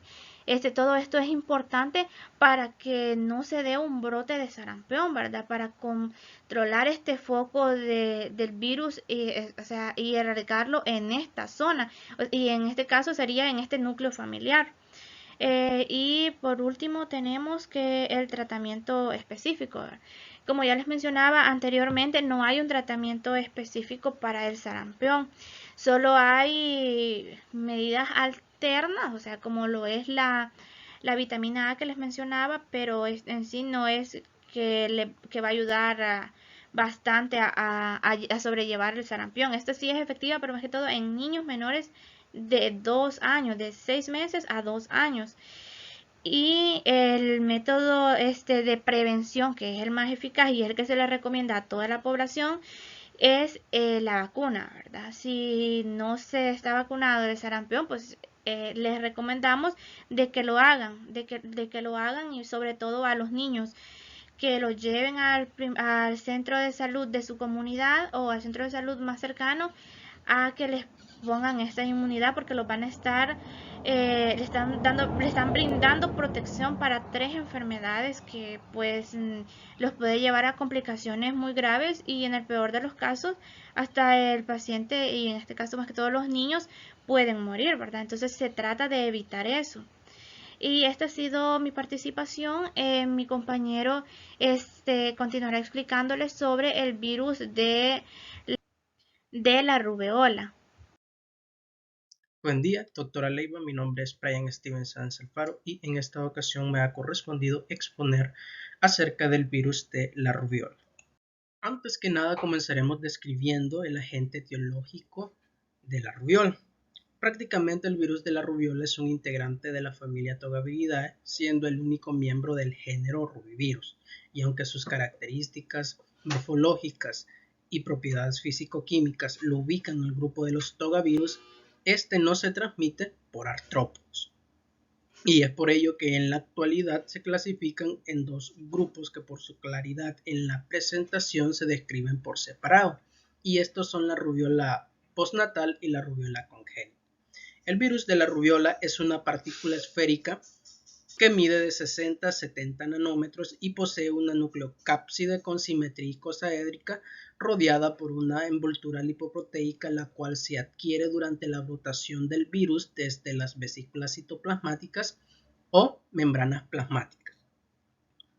Todo esto es importante para que no se dé un brote de sarampión, ¿verdad? Para controlar este foco del virus y erradicarlo en esta zona. Y en este caso sería en este núcleo familiar. Y por último tenemos que el tratamiento específico. Como ya les mencionaba anteriormente, no hay un tratamiento específico para el sarampión. Solo hay medidas alternas, o sea, como lo es la vitamina A que les mencionaba, pero en sí no es que va a ayudar bastante a sobrellevar el sarampión. Esta sí es efectiva, pero más que todo en niños menores de 2 años, de 6 meses a 2 años. Y el método de prevención, que es el más eficaz y el que se le recomienda a toda la población, es la vacuna, ¿verdad? Si no se está vacunado del sarampión, pues les recomendamos de que lo hagan, de que lo hagan y sobre todo a los niños que lo lleven al centro de salud de su comunidad o al centro de salud más cercano a que les pongan esta inmunidad porque los van a estar le están brindando protección para 3 enfermedades que pues los puede llevar a complicaciones muy graves y en el peor de los casos hasta el paciente y en este caso más que todos los niños pueden morir, ¿verdad? Entonces se trata de evitar eso. Y esta ha sido mi participación. Mi compañero continuará explicándoles sobre el virus de la rubeola. Buen día, doctora Leiva. Mi nombre es Brian Steven Sanz Alfaro y en esta ocasión me ha correspondido exponer acerca del virus de la rubiola. Antes que nada comenzaremos describiendo el agente etiológico de la rubiola. Prácticamente el virus de la rubiola es un integrante de la familia Tobacillidae, siendo el único miembro del género Rubivirus, y aunque sus características morfológicas y propiedades físico-químicas lo ubican en el grupo de los togavirus, este no se transmite por artrópodos. Y es por ello que en la actualidad se clasifican en dos grupos que por su claridad en la presentación se describen por separado, y estos son la rubiola postnatal y la rubiola congénita. El virus de la rubiola es una partícula esférica que mide de 60 a 70 nanómetros y posee una nucleocápside con simetría icosaédrica rodeada por una envoltura lipoproteica, la cual se adquiere durante la rotación del virus desde las vesículas citoplasmáticas o membranas plasmáticas.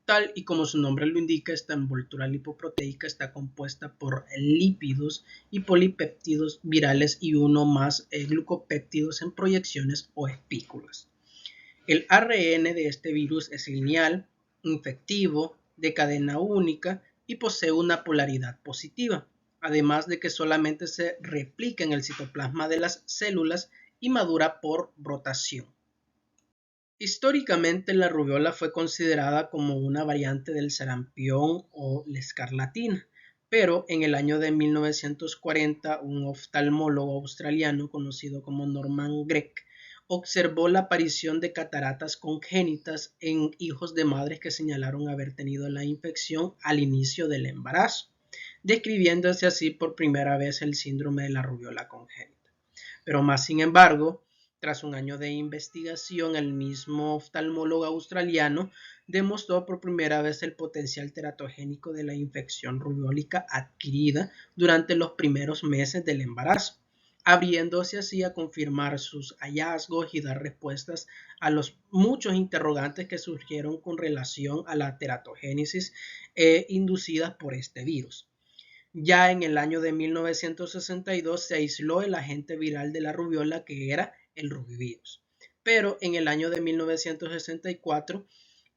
Tal y como su nombre lo indica, esta envoltura lipoproteica está compuesta por lípidos y polipéptidos virales y uno más glucopéptidos en proyecciones o espículas. El ARN de este virus es lineal, infectivo, de cadena única y posee una polaridad positiva, además de que solamente se replica en el citoplasma de las células y madura por rotación. Históricamente la rubiola fue considerada como una variante del sarampión o la escarlatina, pero en el año de 1940 un oftalmólogo australiano conocido como Norman Gregg observó la aparición de cataratas congénitas en hijos de madres que señalaron haber tenido la infección al inicio del embarazo, describiéndose así por primera vez el síndrome de la rubiola congénita. Pero más sin embargo, tras un año de investigación, el mismo oftalmólogo australiano demostró por primera vez el potencial teratogénico de la infección rubiólica adquirida durante los primeros meses del embarazo, abriéndose así a confirmar sus hallazgos y dar respuestas a los muchos interrogantes que surgieron con relación a la teratogénesis inducida por este virus. Ya en el año de 1962 se aisló el agente viral de la rubiola, que era el rubivirus. Pero en el año de 1964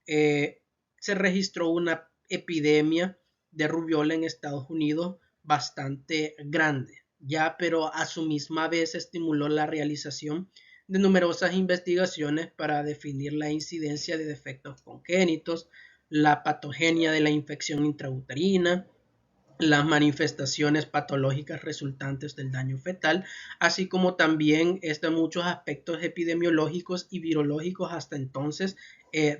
se registró una epidemia de rubiola en Estados Unidos bastante grande, ya, pero a su misma vez estimuló la realización de numerosas investigaciones para definir la incidencia de defectos congénitos, la patogenia de la infección intrauterina, las manifestaciones patológicas resultantes del daño fetal, así como también muchos aspectos epidemiológicos y virológicos hasta entonces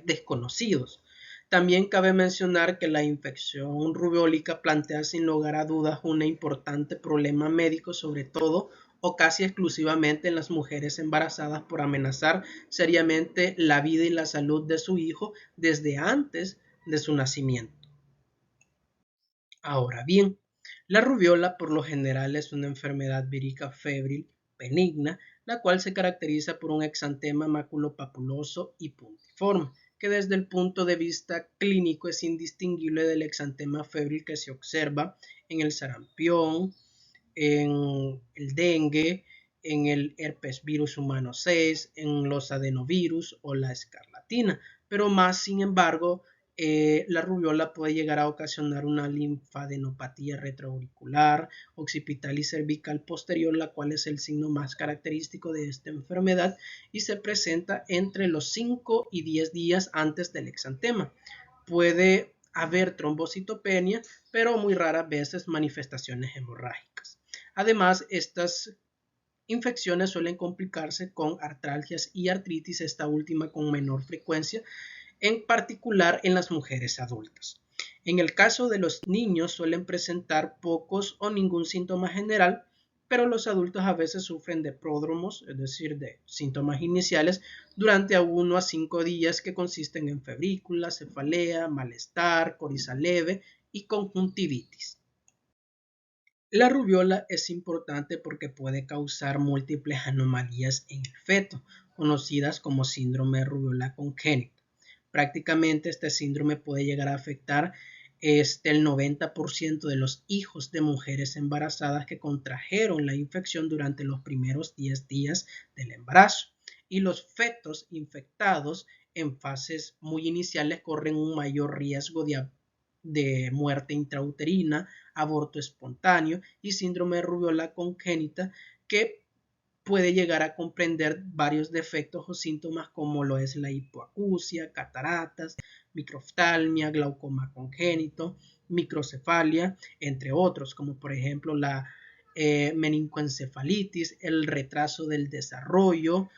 desconocidos. También cabe mencionar que la infección rubeólica plantea sin lugar a dudas un importante problema médico, sobre todo o casi exclusivamente en las mujeres embarazadas, por amenazar seriamente la vida y la salud de su hijo desde antes de su nacimiento. Ahora bien, la rubiola por lo general es una enfermedad vírica febril benigna, la cual se caracteriza por un exantema maculopapuloso y puntiforme, que desde el punto de vista clínico es indistinguible del exantema febril que se observa en el sarampión, en el dengue, en el herpes virus humano 6, en los adenovirus o la escarlatina, pero más sin embargo la rubiola puede llegar a ocasionar una linfadenopatía retroauricular, occipital y cervical posterior, la cual es el signo más característico de esta enfermedad y se presenta entre los 5 y 10 días antes del exantema. Puede haber trombocitopenia, pero muy raras veces manifestaciones hemorrágicas. Además, estas infecciones suelen complicarse con artralgias y artritis, esta última con menor frecuencia, en particular en las mujeres adultas. En el caso de los niños suelen presentar pocos o ningún síntoma general, pero los adultos a veces sufren de pródromos, es decir, de síntomas iniciales, durante 1 a 5 días que consisten en febrícula, cefalea, malestar, coriza leve y conjuntivitis. La rubiola es importante porque puede causar múltiples anomalías en el feto, conocidas como síndrome de rubiola congénita. Prácticamente este síndrome puede llegar a afectar el 90% de los hijos de mujeres embarazadas que contrajeron la infección durante los primeros 10 días del embarazo. Y los fetos infectados en fases muy iniciales corren un mayor riesgo de muerte intrauterina, aborto espontáneo y síndrome de rubiola congénita, que puede llegar a comprender varios defectos o síntomas como lo es la hipoacusia, cataratas, microftalmia, glaucoma congénito, microcefalia, entre otros, como por ejemplo la meningoencefalitis, el retraso del desarrollo,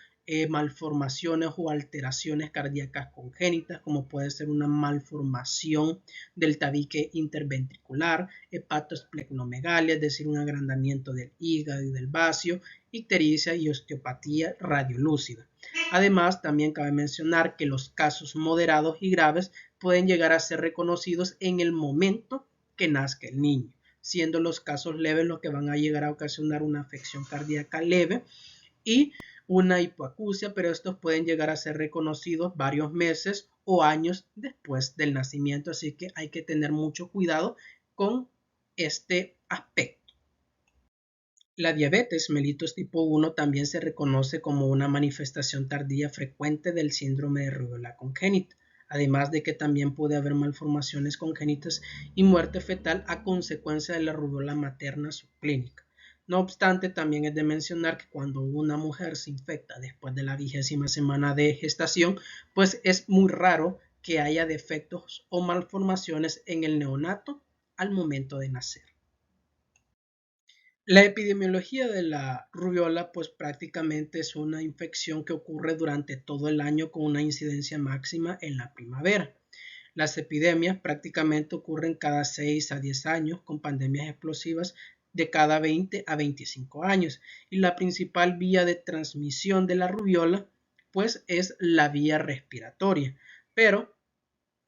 malformaciones o alteraciones cardíacas congénitas, como puede ser una malformación del tabique interventricular, hepatoesplenomegalia, es decir, un agrandamiento del hígado y del vacio, ictericia y osteopatía radiolúcida. Además, también cabe mencionar que los casos moderados y graves pueden llegar a ser reconocidos en el momento que nazca el niño, siendo los casos leves los que van a llegar a ocasionar una afección cardíaca leve y una hipoacusia, pero estos pueden llegar a ser reconocidos varios meses o años después del nacimiento, así que hay que tener mucho cuidado con este aspecto. La diabetes mellitus tipo 1 también se reconoce como una manifestación tardía frecuente del síndrome de rubiola congénita, además de que también puede haber malformaciones congénitas y muerte fetal a consecuencia de la rubiola materna subclínica. No obstante, también es de mencionar que cuando una mujer se infecta después de la 20ª semana de gestación, pues es muy raro que haya defectos o malformaciones en el neonato al momento de nacer. La epidemiología de la rubiola pues prácticamente es una infección que ocurre durante todo el año con una incidencia máxima en la primavera. Las epidemias prácticamente ocurren cada 6 a 10 años con pandemias explosivas de cada 20 a 25 años y la principal vía de transmisión de la rubiola pues es la vía respiratoria, pero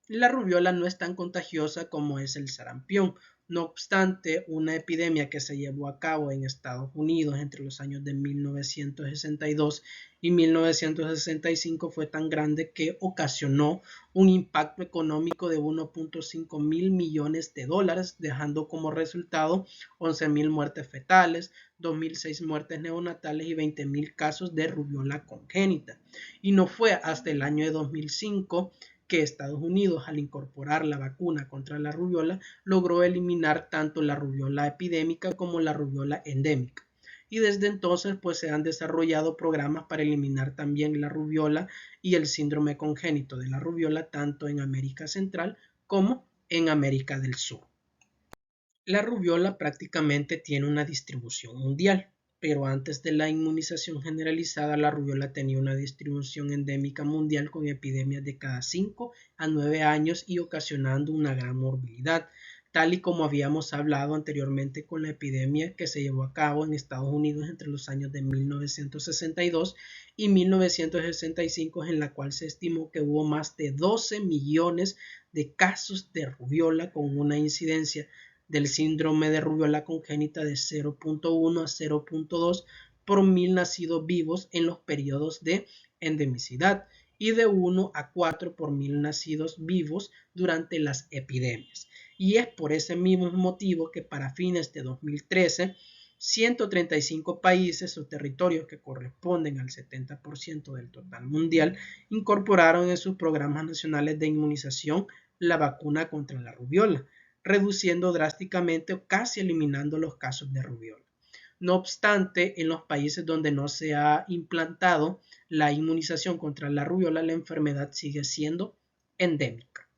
la rubiola no es tan contagiosa como es el sarampión. No obstante, una epidemia que se llevó a cabo en Estados Unidos entre los años de 1962 y 1965 fue tan grande que ocasionó un impacto económico de 1.5 mil millones de dólares, dejando como resultado 11.000 muertes fetales, 2.006 muertes neonatales y 20.000 casos de rubiola congénita. Y no fue hasta el año de 2005 que Estados Unidos, al incorporar la vacuna contra la rubiola, logró eliminar tanto la rubiola epidémica como la rubiola endémica. Y desde entonces pues se han desarrollado programas para eliminar también la rubiola y el síndrome congénito de la rubiola tanto en América Central como en América del Sur. La rubiola prácticamente tiene una distribución mundial, pero antes de la inmunización generalizada, la rubiola tenía una distribución endémica mundial con epidemias de cada 5 a 9 años y ocasionando una gran morbilidad, tal y como habíamos hablado anteriormente con la epidemia que se llevó a cabo en Estados Unidos entre los años de 1962 y 1965, en la cual se estimó que hubo más de 12 millones de casos de rubiola con una incidencia del síndrome de rubiola congénita de 0.1 a 0.2 por 1000 nacidos vivos en los periodos de endemicidad y de 1 a 4 por 1000 nacidos vivos durante las epidemias. Y es por ese mismo motivo que para fines de 2013, 135 países o territorios que corresponden al 70% del total mundial incorporaron en sus programas nacionales de inmunización la vacuna contra la rubiola, reduciendo drásticamente o casi eliminando los casos de rubiola. No obstante, en los países donde no se ha implantado la inmunización contra la rubiola, la enfermedad sigue siendo endémica.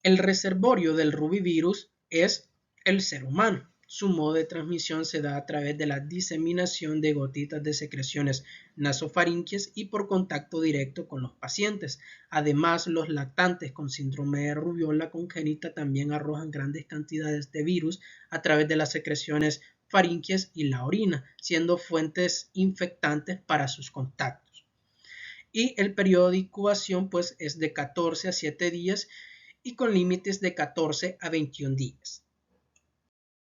El reservorio del rubivirus es el ser humano. Su modo de transmisión se da a través de la diseminación de gotitas de secreciones nasofaringias y por contacto directo con los pacientes. Además, los lactantes con síndrome de rubiola congénita también arrojan grandes cantidades de virus a través de las secreciones faringias y la orina, siendo fuentes infectantes para sus contactos. Y el periodo de incubación pues es de 14 a 7 días y con límites de 14 a 21 días.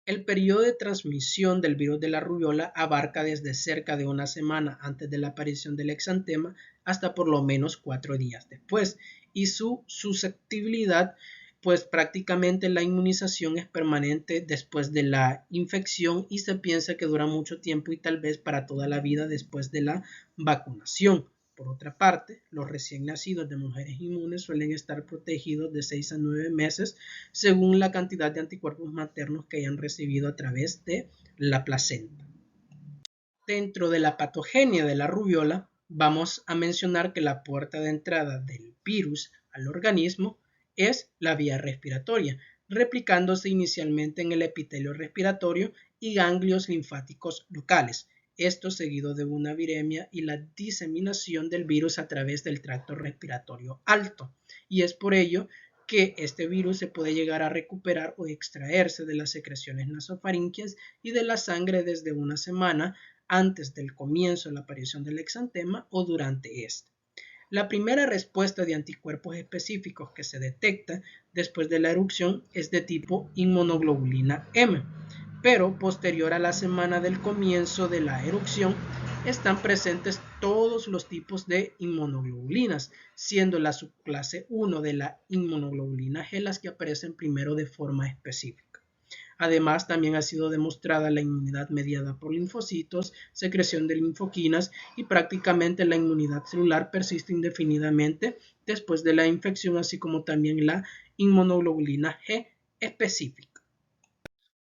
El periodo de transmisión del virus de la rubiola abarca desde cerca de una semana antes de la aparición del exantema hasta por lo menos 4 días después, y su susceptibilidad, pues prácticamente la inmunización es permanente después de la infección y se piensa que dura mucho tiempo y tal vez para toda la vida después de la vacunación. Por otra parte, los recién nacidos de mujeres inmunes suelen estar protegidos de 6 a 9 meses según la cantidad de anticuerpos maternos que hayan recibido a través de la placenta. Dentro de la patogenia de la rubiola, vamos a mencionar que la puerta de entrada del virus al organismo es la vía respiratoria, replicándose inicialmente en el epitelio respiratorio y ganglios linfáticos locales. Esto seguido de una viremia y la diseminación del virus a través del tracto respiratorio alto. Y es por ello que este virus se puede llegar a recuperar o extraerse de las secreciones nasofaringias y de la sangre desde una semana antes del comienzo de la aparición del exantema o durante este. La primera respuesta de anticuerpos específicos que se detecta después de la erupción es de tipo inmunoglobulina M, pero posterior a la semana del comienzo de la erupción están presentes todos los tipos de inmunoglobulinas, siendo la subclase 1 de la inmunoglobulina G las que aparecen primero de forma específica. Además, también ha sido demostrada la inmunidad mediada por linfocitos, secreción de linfoquinas y prácticamente la inmunidad celular persiste indefinidamente después de la infección, así como también la inmunoglobulina G específica.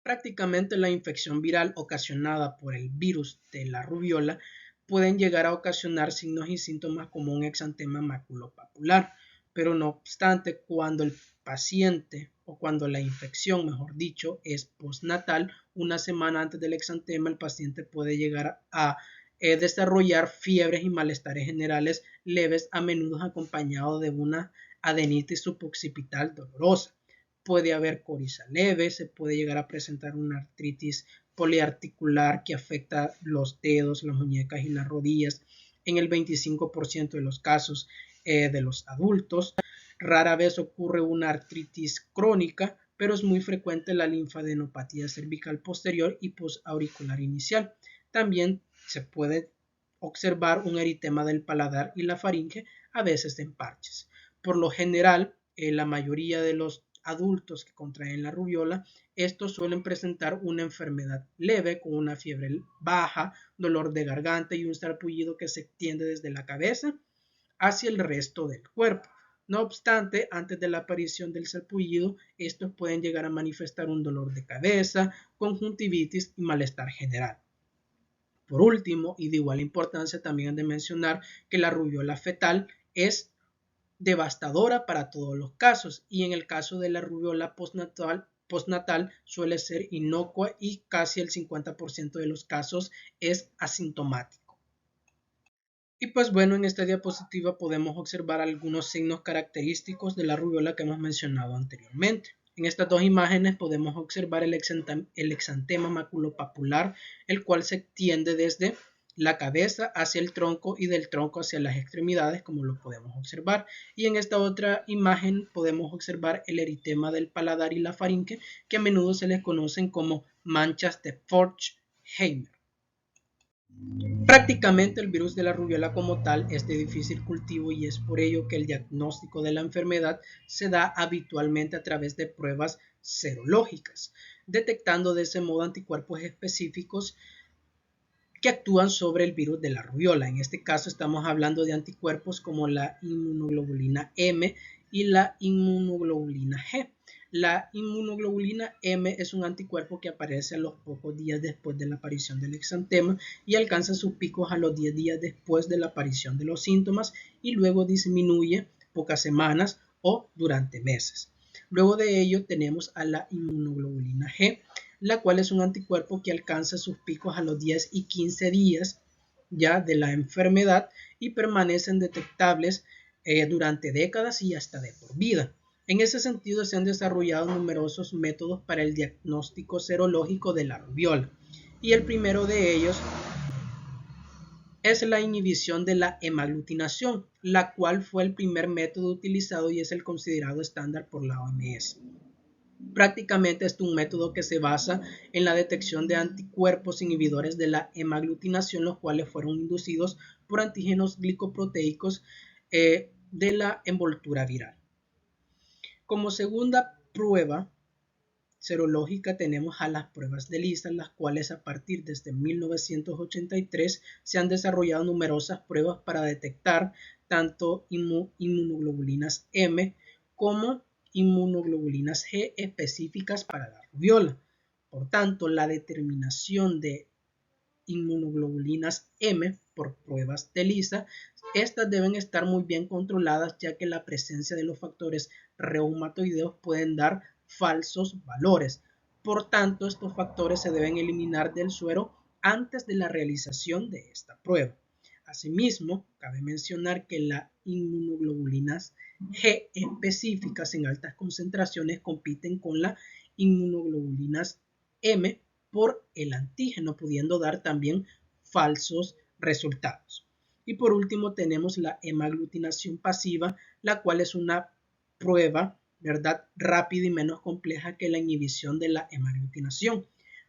Prácticamente la infección viral ocasionada por el virus de la rubiola pueden llegar a ocasionar signos y síntomas como un exantema maculopapular, pero no obstante, cuando el paciente o cuando la infección, mejor dicho, es postnatal, una semana antes del exantema, el paciente puede llegar a desarrollar fiebres y malestares generales leves, a menudo acompañado de una adenitis suboccipital dolorosa. Puede haber coriza leve, se puede llegar a presentar una artritis poliarticular que afecta los dedos, las muñecas y las rodillas en el 25% de los casos de los adultos. Rara vez ocurre una artritis crónica, pero es muy frecuente la linfadenopatía cervical posterior y postauricular inicial. También se puede observar un eritema del paladar y la faringe, a veces en parches. Por lo general, la mayoría de los adultos que contraen la rubiola, estos suelen presentar una enfermedad leve con una fiebre baja, dolor de garganta y un sarpullido que se extiende desde la cabeza hacia el resto del cuerpo. No obstante, antes de la aparición del sarpullido, estos pueden llegar a manifestar un dolor de cabeza, conjuntivitis y malestar general. Por último, y de igual importancia, también han de mencionar que la rubiola fetal es devastadora para todos los casos y en el caso de la rubiola postnatal postnatal suele ser inocua y casi el 50% de los casos es asintomático. Y pues bueno, en esta diapositiva podemos observar algunos signos característicos de la rubiola que hemos mencionado anteriormente. En estas dos imágenes podemos observar el exantema maculopapular, el cual se extiende desde la cabeza hacia el tronco y del tronco hacia las extremidades, como lo podemos observar. Y en esta otra imagen podemos observar el eritema del paladar y la faringe, que a menudo se les conocen como manchas de Forchheimer. Prácticamente el virus de la rubiola como tal es de difícil cultivo y es por ello que el diagnóstico de la enfermedad se da habitualmente a través de pruebas serológicas, detectando de ese modo anticuerpos específicos que actúan sobre el virus de la rubiola. En este caso estamos hablando de anticuerpos como la inmunoglobulina M y la inmunoglobulina G. La inmunoglobulina M es un anticuerpo que aparece a los pocos días después de la aparición del exantema y alcanza sus picos a los 10 días después de la aparición de los síntomas y luego disminuye pocas semanas o durante meses. Luego de ello tenemos a la inmunoglobulina G, la cual es un anticuerpo que alcanza sus picos a los 10 y 15 días ya de la enfermedad y permanecen detectables durante décadas y hasta de por vida. En ese sentido se han desarrollado numerosos métodos para el diagnóstico serológico de la rubiola y el primero de ellos es la inhibición de la hemaglutinación, la cual fue el primer método utilizado y es el considerado estándar por la OMS. Prácticamente es un método que se basa en la detección de anticuerpos inhibidores de la hemaglutinación, los cuales fueron inducidos por antígenos glicoproteicos de la envoltura viral. Como segunda prueba serológica tenemos a las pruebas de ELISA, las cuales a partir desde 1983 se han desarrollado numerosas pruebas para detectar tanto inmunoglobulinas M como inmunoglobulinas G específicas para la rubiola. Por tanto, la determinación de inmunoglobulinas M por pruebas de ELISA, estas deben estar muy bien controladas, ya que la presencia de los factores reumatoideos pueden dar falsos valores. Por tanto, estos factores se deben eliminar del suero antes de la realización de esta prueba. Asimismo, cabe mencionar que las inmunoglobulinas G específicas en altas concentraciones compiten con las inmunoglobulinas M por el antígeno, pudiendo dar también falsos resultados. Y por último tenemos la hemaglutinación pasiva, la cual es una prueba, ¿verdad?, rápida y menos compleja que la inhibición de la hemaglutinación.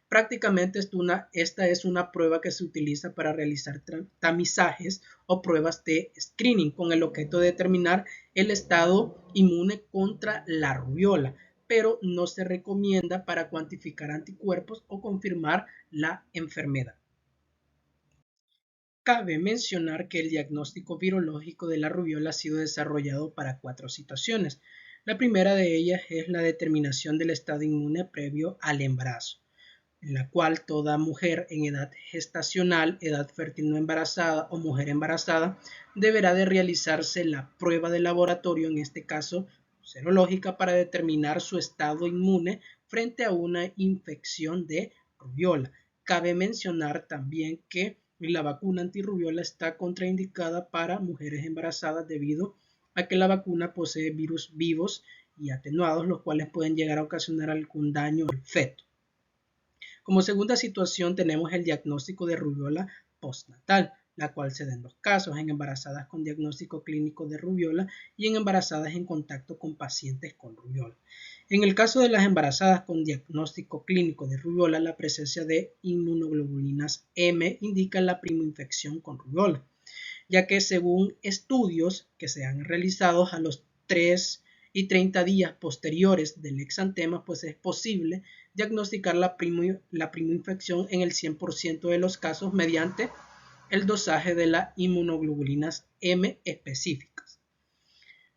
Prácticamente esta es una prueba que se utiliza para realizar tamizajes o pruebas de screening con el objeto de determinar el estado inmune contra la rubiola, pero no se recomienda para cuantificar anticuerpos o confirmar la enfermedad. Cabe mencionar que el diagnóstico virológico de la rubiola ha sido desarrollado para 4 situaciones. La primera de ellas es la determinación del estado inmune previo al embarazo, en la cual toda mujer en edad gestacional, edad fértil no embarazada o mujer embarazada deberá de realizarse la prueba de laboratorio, en este caso serológica, para determinar su estado inmune frente a una infección de rubiola. Cabe mencionar también que la vacuna antirrubiola está contraindicada para mujeres embarazadas debido a que la vacuna posee virus vivos y atenuados, los cuales pueden llegar a ocasionar algún daño al feto. Como segunda situación tenemos el diagnóstico de rubiola postnatal, la cual se da en 2 casos, en embarazadas con diagnóstico clínico de rubiola y en embarazadas en contacto con pacientes con rubiola. En el caso de las embarazadas con diagnóstico clínico de rubiola, la presencia de inmunoglobulinas M indica la primoinfección con rubiola, ya que según estudios que se han realizado a los 3 y 30 días posteriores del exantema, pues es posible diagnosticar la primoinfección en el 100% de los casos mediante el dosaje de las inmunoglobulinas M específicas.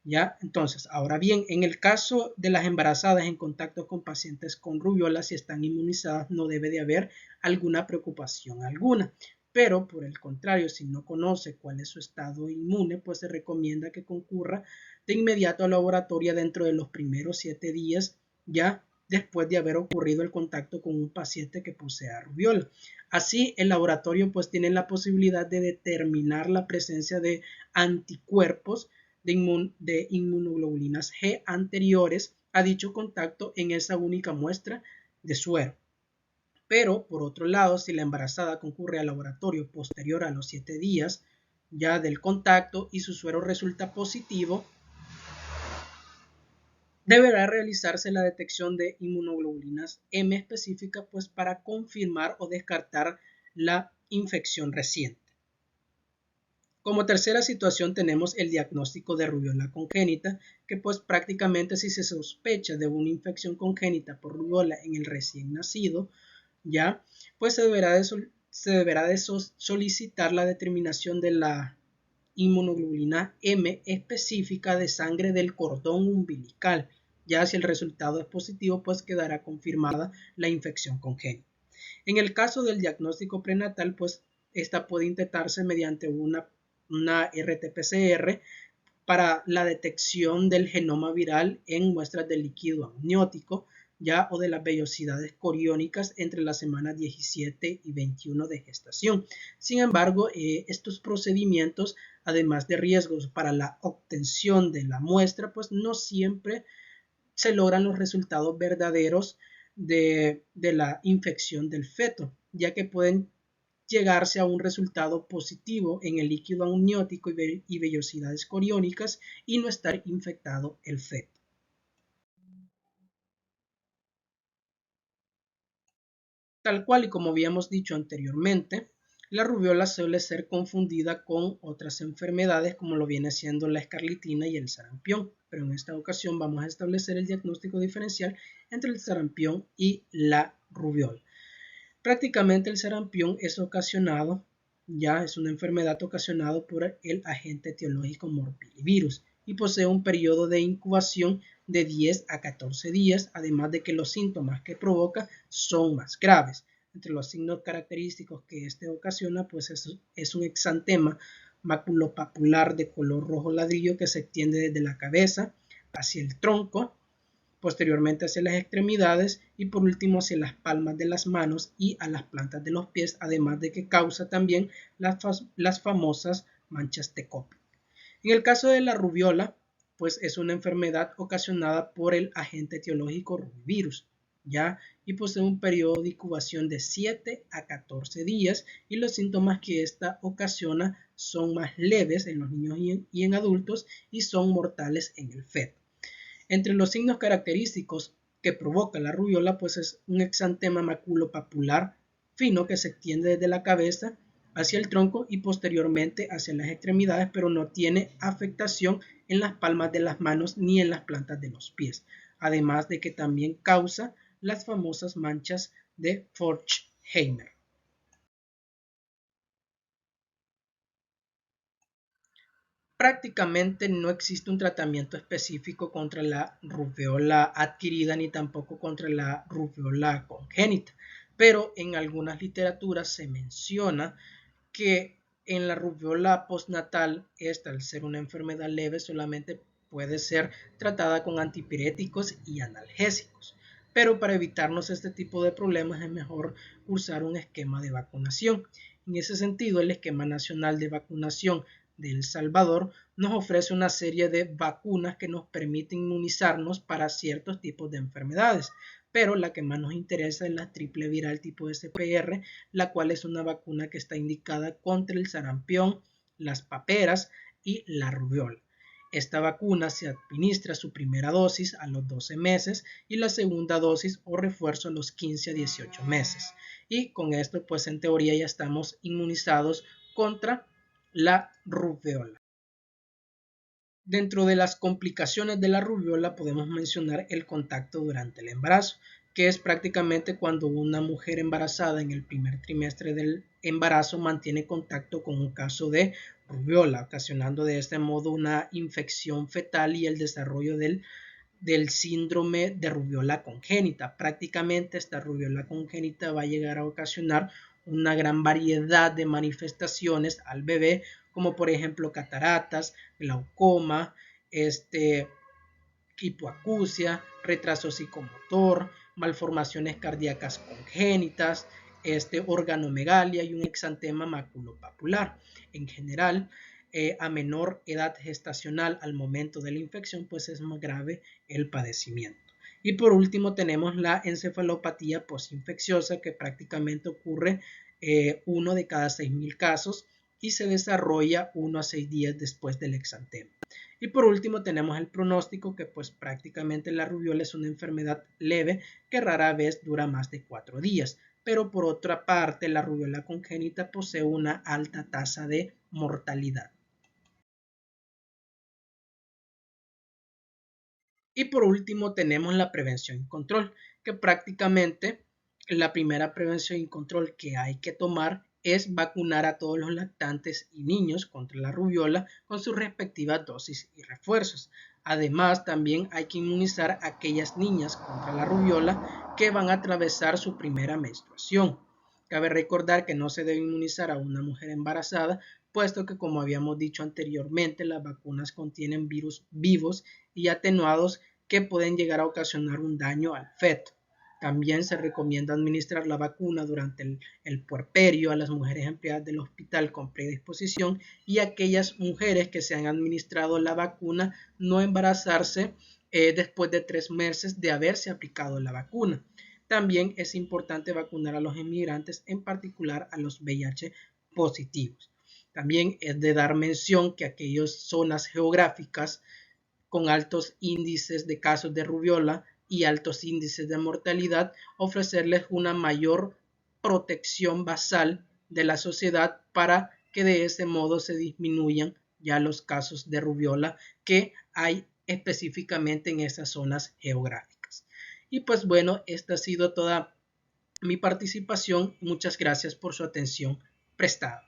¿Ya? Entonces, ahora bien, en el caso de las embarazadas en contacto con pacientes con rubiola, si están inmunizadas, no debe de haber alguna preocupación alguna. Pero, por el contrario, si no conoce cuál es su estado inmune, pues se recomienda que concurra de inmediato al laboratorio dentro de los primeros 7 días ya después de haber ocurrido el contacto con un paciente que posea rubiola. Así, el laboratorio pues tiene la posibilidad de determinar la presencia de anticuerpos de inmunoglobulinas G anteriores a dicho contacto en esa única muestra de suero. Pero, por otro lado, si la embarazada concurre al laboratorio posterior a los 7 días ya del contacto y su suero resulta positivo, deberá realizarse la detección de inmunoglobulinas M específica pues para confirmar o descartar la infección reciente. Como tercera situación tenemos el diagnóstico de rubiola congénita, que pues prácticamente si se sospecha de una infección congénita por rubiola en el recién nacido, ya pues se deberá de solicitar la determinación de la inmunoglobulina M específica de sangre del cordón umbilical. Ya si el resultado es positivo, pues quedará confirmada la infección congénita. En el caso del diagnóstico prenatal, pues esta puede intentarse mediante una RT-PCR para la detección del genoma viral en muestras de líquido amniótico, ya o de las vellosidades coriónicas entre las semanas 17 y 21 de gestación. Sin embargo, estos procedimientos, además de riesgos para la obtención de la muestra, pues no siempre se logran los resultados verdaderos de la infección del feto, ya que pueden llegarse a un resultado positivo en el líquido amniótico y vellosidades coriónicas y no estar infectado el feto. Tal cual y como habíamos dicho anteriormente, la rubiola suele ser confundida con otras enfermedades como lo viene siendo la escarlatina y el sarampión, pero en esta ocasión vamos a establecer el diagnóstico diferencial entre el sarampión y la rubiola. Prácticamente el sarampión es ocasionado, ya es una enfermedad ocasionada por el agente etiológico morbillivirus y posee un periodo de incubación de 10 a 14 días, además de que los síntomas que provoca son más graves. Entre los signos característicos que este ocasiona, pues es un exantema maculopapular de color rojo ladrillo que se extiende desde la cabeza hacia el tronco, posteriormente hacia las extremidades y por último hacia las palmas de las manos y a las plantas de los pies, además de que causa también las famosas manchas de Koplik. En el caso de la rubiola, pues es una enfermedad ocasionada por el agente etiológico rotavirus, ¿ya? Y posee un periodo de incubación de 7 a 14 días y los síntomas que esta ocasiona son más leves en los niños y en adultos y son mortales en el feto. Entre los signos característicos que provoca la rubiola, pues es un exantema maculopapular fino que se extiende desde la cabeza hacia el tronco y posteriormente hacia las extremidades, pero no tiene afectación en las palmas de las manos ni en las plantas de los pies. Además de que también causa las famosas manchas de Forchheimer. Prácticamente no existe un tratamiento específico contra la rubiola adquirida ni tampoco contra la rubiola congénita, pero en algunas literaturas se menciona que en la rubiola postnatal, esta al ser una enfermedad leve solamente puede ser tratada con antipiréticos y analgésicos, pero para evitarnos este tipo de problemas es mejor usar un esquema de vacunación. En ese sentido, el esquema nacional de vacunación de El Salvador nos ofrece una serie de vacunas que nos permiten inmunizarnos para ciertos tipos de enfermedades, pero la que más nos interesa es la triple viral tipo SPR, la cual es una vacuna que está indicada contra el sarampión, las paperas y la rubiola. Esta vacuna se administra su primera dosis a los 12 meses y la segunda dosis o refuerzo a los 15 a 18 meses. Y con esto, pues en teoría ya estamos inmunizados contra la rubiola. Dentro de las complicaciones de la rubiola podemos mencionar el contacto durante el embarazo, que es prácticamente cuando una mujer embarazada en el primer trimestre del embarazo mantiene contacto con un caso de rubiola, ocasionando de este modo una infección fetal y el desarrollo del síndrome de rubiola congénita. Prácticamente esta rubiola congénita va a llegar a ocasionar una gran variedad de manifestaciones al bebé, como por ejemplo cataratas, glaucoma, hipoacusia, retraso psicomotor, malformaciones cardíacas congénitas, organomegalia y un exantema maculopapular. En general, a menor edad gestacional al momento de la infección, pues es más grave el padecimiento. Y por último tenemos la encefalopatía postinfecciosa, que prácticamente ocurre 1 de cada 6.000 casos y se desarrolla 1 a 6 días después del exantema. Y por último tenemos el pronóstico, que pues prácticamente la rubiola es una enfermedad leve que rara vez dura más de 4 días. Pero por otra parte, la rubiola congénita posee una alta tasa de mortalidad. Y por último tenemos la prevención y control, que prácticamente la primera prevención y control que hay que tomar es vacunar a todos los lactantes y niños contra la rubiola con sus respectivas dosis y refuerzos. Además, también hay que inmunizar a aquellas niñas contra la rubiola que van a atravesar su primera menstruación. Cabe recordar que no se debe inmunizar a una mujer embarazada, puesto que, como habíamos dicho anteriormente, las vacunas contienen virus vivos y atenuados que pueden llegar a ocasionar un daño al feto. También se recomienda administrar la vacuna durante el puerperio a las mujeres empleadas del hospital con predisposición y a aquellas mujeres que se han administrado la vacuna no embarazarse después de 3 meses de haberse aplicado la vacuna. También es importante vacunar a los inmigrantes, en particular a los VIH positivos. También es de dar mención que aquellas zonas geográficas con altos índices de casos de rubiola y altos índices de mortalidad, ofrecerles una mayor protección basal de la sociedad para que de ese modo se disminuyan ya los casos de rubiola que hay específicamente en esas zonas geográficas. Y pues bueno, esta ha sido toda mi participación. Muchas gracias por su atención prestada.